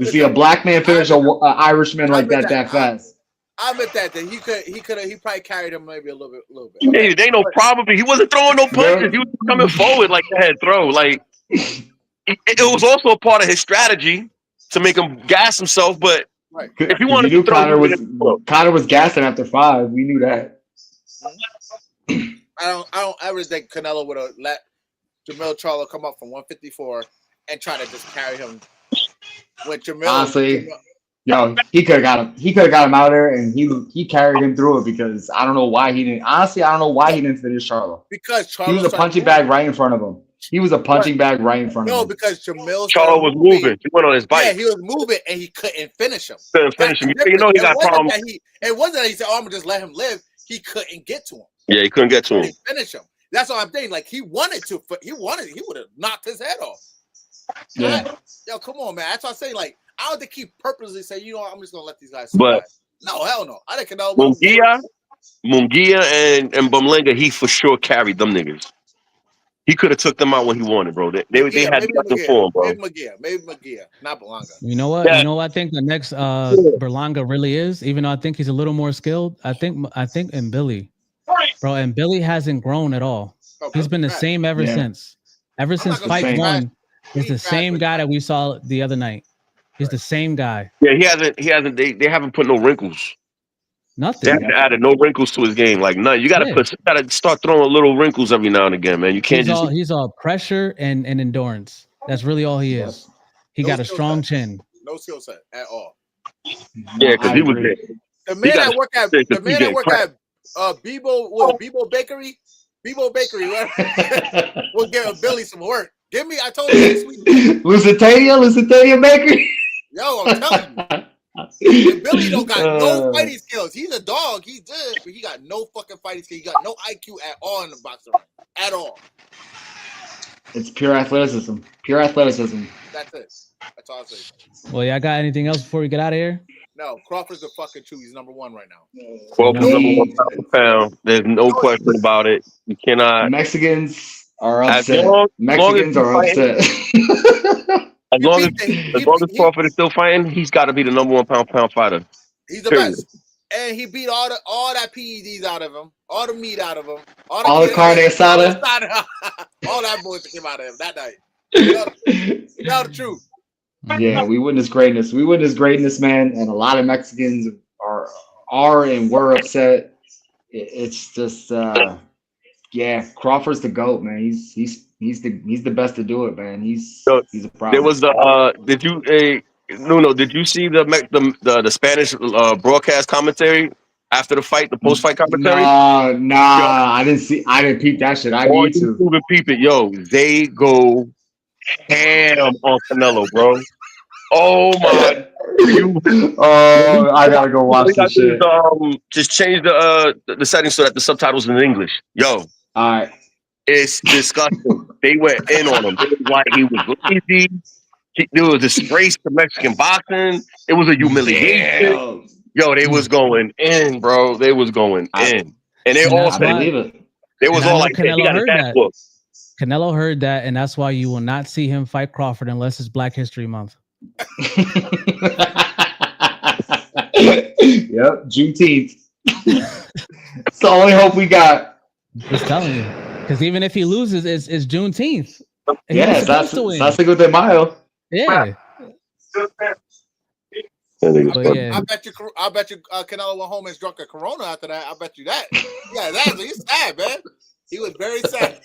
see a black man finish an Irishman like that fast. I admit that he probably carried him maybe a little bit. Hey, there ain't no problem. He wasn't throwing no punches. He was coming forward like the head throw. Like it was also a part of his strategy to make him gas himself. But if he wanted to throw, Connor was gassing after 5. We knew that. I don't ever think Canelo would have let Jamil Charlo come up from 154 and try to just carry him. When Jamil honestly. Yo, he could have got him. He could have got him out there, and he carried him through it because I don't know why he didn't. Honestly, I don't know why he didn't finish Charlo. Because he was a punching bag right in front of him. He was a punching bag right in front of him. No, because Charlo was moving. He went on his bike. Yeah, he was moving, and he couldn't finish him. You know he got problems. It wasn't that he said, "Oh, I'm gonna just let him live." He couldn't get to him. Yeah, he couldn't get to him. Finish him. That's what I'm thinking. Like he wanted to. He would have knocked his head off. Yeah. Yo, come on, man. That's what I'm saying. Like. I don't think he purposely say, you know what, I'm just gonna let these guys survive. But no, hell no. I think Canelo Munguia and Bumlinga, he for sure carried them niggas. He could have took them out when he wanted, bro. They had nothing for him, bro. Maybe Munguia, not Berlanga. You know what? Yeah. You know what I think the next Berlanga really is, even though I think he's a little more skilled. I think in Billy, bro, and Billy hasn't grown at all. He's been the same ever since. Ever since fight 1, he's the same guy that we saw the other night. He's the same guy. Yeah, he hasn't. They haven't put no wrinkles. Nothing. They haven't added no wrinkles to his game. Like none. You gotta start throwing little wrinkles every now and again, man. You can't he's all pressure and endurance. That's really all he is. He got a strong chin. No skill set at all. Yeah, because he was there. The man that work at Bebo Bakery. Bebo Bakery, right? We'll give Billy some work. Give me, I told you this week. Lusitania Bakery. Yo, I'm telling you. Billy don't got no fighting skills. He's a dog. He's good, but he got no fucking fighting skills. He got no IQ at all in the boxing ring. At all. It's pure athleticism. That's it. That's all I say. Well, y'all got anything else before we get out of here? No, Crawford's a fucking true. He's number 1 right now. Crawford's number 1 pound. There's no question about it. You cannot. Mexicans are upset. As long as Crawford is still fighting, he's got to be the number 1 pound fighter. He's the best, and he beat all that PEDs out of him, all the meat out of him, all the carne asada, all that bullshit came out of him that night. You know the truth. Yeah, we witnessed greatness. We witnessed greatness, man, and a lot of Mexicans are and were upset. It's just, yeah, Crawford's the GOAT, man. He's the best to do it, man. He's a problem. There was did you see the Spanish broadcast commentary after the fight, the post fight commentary? Nah, I didn't peep that shit. I need to peep it. Yo, they go ham on Canelo, bro. Oh my! I gotta go watch this shit. Just change the settings so that the subtitles in English. Yo, all right. It's disgusting. They went in on him. It was like he was lazy. There was a disgrace to Mexican boxing. It was a humiliation. Damn. Yo, they was going in, bro. They was going in, and they all said they was all like, Canelo heard that. Canelo heard that, and that's why you will not see him fight Crawford unless it's Black History Month. Yep, Juneteenth. It's the only hope we got. Just telling you. Because even if he loses, it's Juneteenth. He Yeah, was supposed to win. Cinco de Mayo. Yeah. But yeah, I bet you Canelo went home and drunk a Corona after that. I bet you that. Yeah, he's sad, man. He was very sad.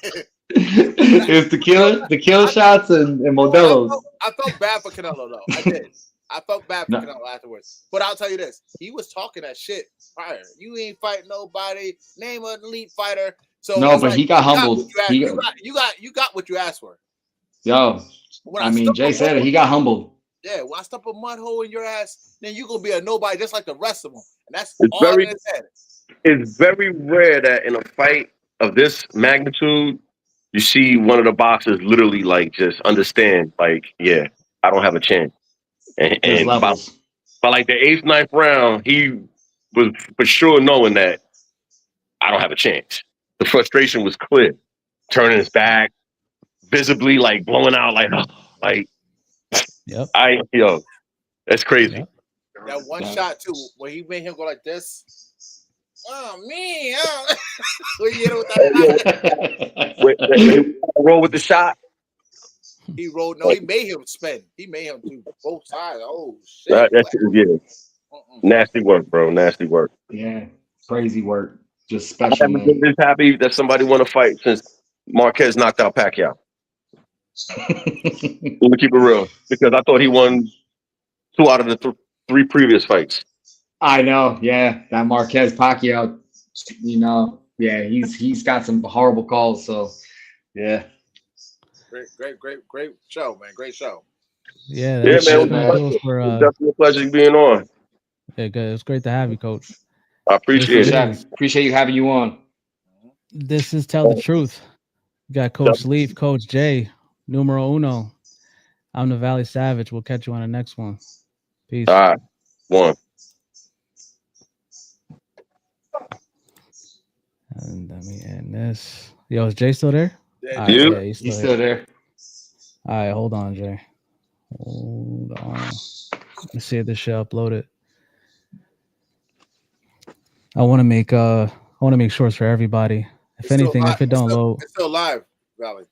It was tequila shots and Modelo's. I felt bad for Canelo though. I did. I felt bad for Canelo afterwards. But I'll tell you this: he was talking that shit prior. You ain't fighting nobody. Name an elite fighter. So no, but he got humbled. You got what you asked for. Yo, Jay said it. He got humbled. Yeah, when I stop a mud hole in your ass, then you're gonna be a nobody just like the rest of them. And that's it's all in his head. It's very rare that in a fight of this magnitude, you see one of the boxers literally like just understand, like, yeah, I don't have a chance. And by like the 8th, 9th round, he was for sure knowing that I don't have a chance. The frustration was clear. Turning his back, visibly like blowing out, like yep. That's crazy. Yep. That one shot too, where he made him go like this. Oh man! Roll with the shot. He rolled. No, he made him spin. He made him do both sides. Oh shit! Nasty work, bro. Nasty work. Yeah, crazy work. Just special. I haven't been this happy that somebody won a fight since Marquez knocked out Pacquiao. Let me keep it real, because I thought he won 2 out of the 3 previous fights. I know, yeah, that Marquez Pacquiao, yeah, he's got some horrible calls. So, yeah, great show, man, great show. Yeah, man. Definitely a pleasure being on. Yeah, good. It's great to have you, Coach. I appreciate it. Appreciate you having you on. This is Tell the Truth. We got Coach Leaf, Coach Jay, numero uno. I'm the Valley Savage. We'll catch you on the next one. Peace. All right. One. And let me end this. Yo, is Jay still there? Yeah, right, yeah he's still there. All right, hold on, Jay. Hold on. Let's see if this shit uploaded. I want to make shorts for everybody. If anything, if it don't load, it's still live, Valley.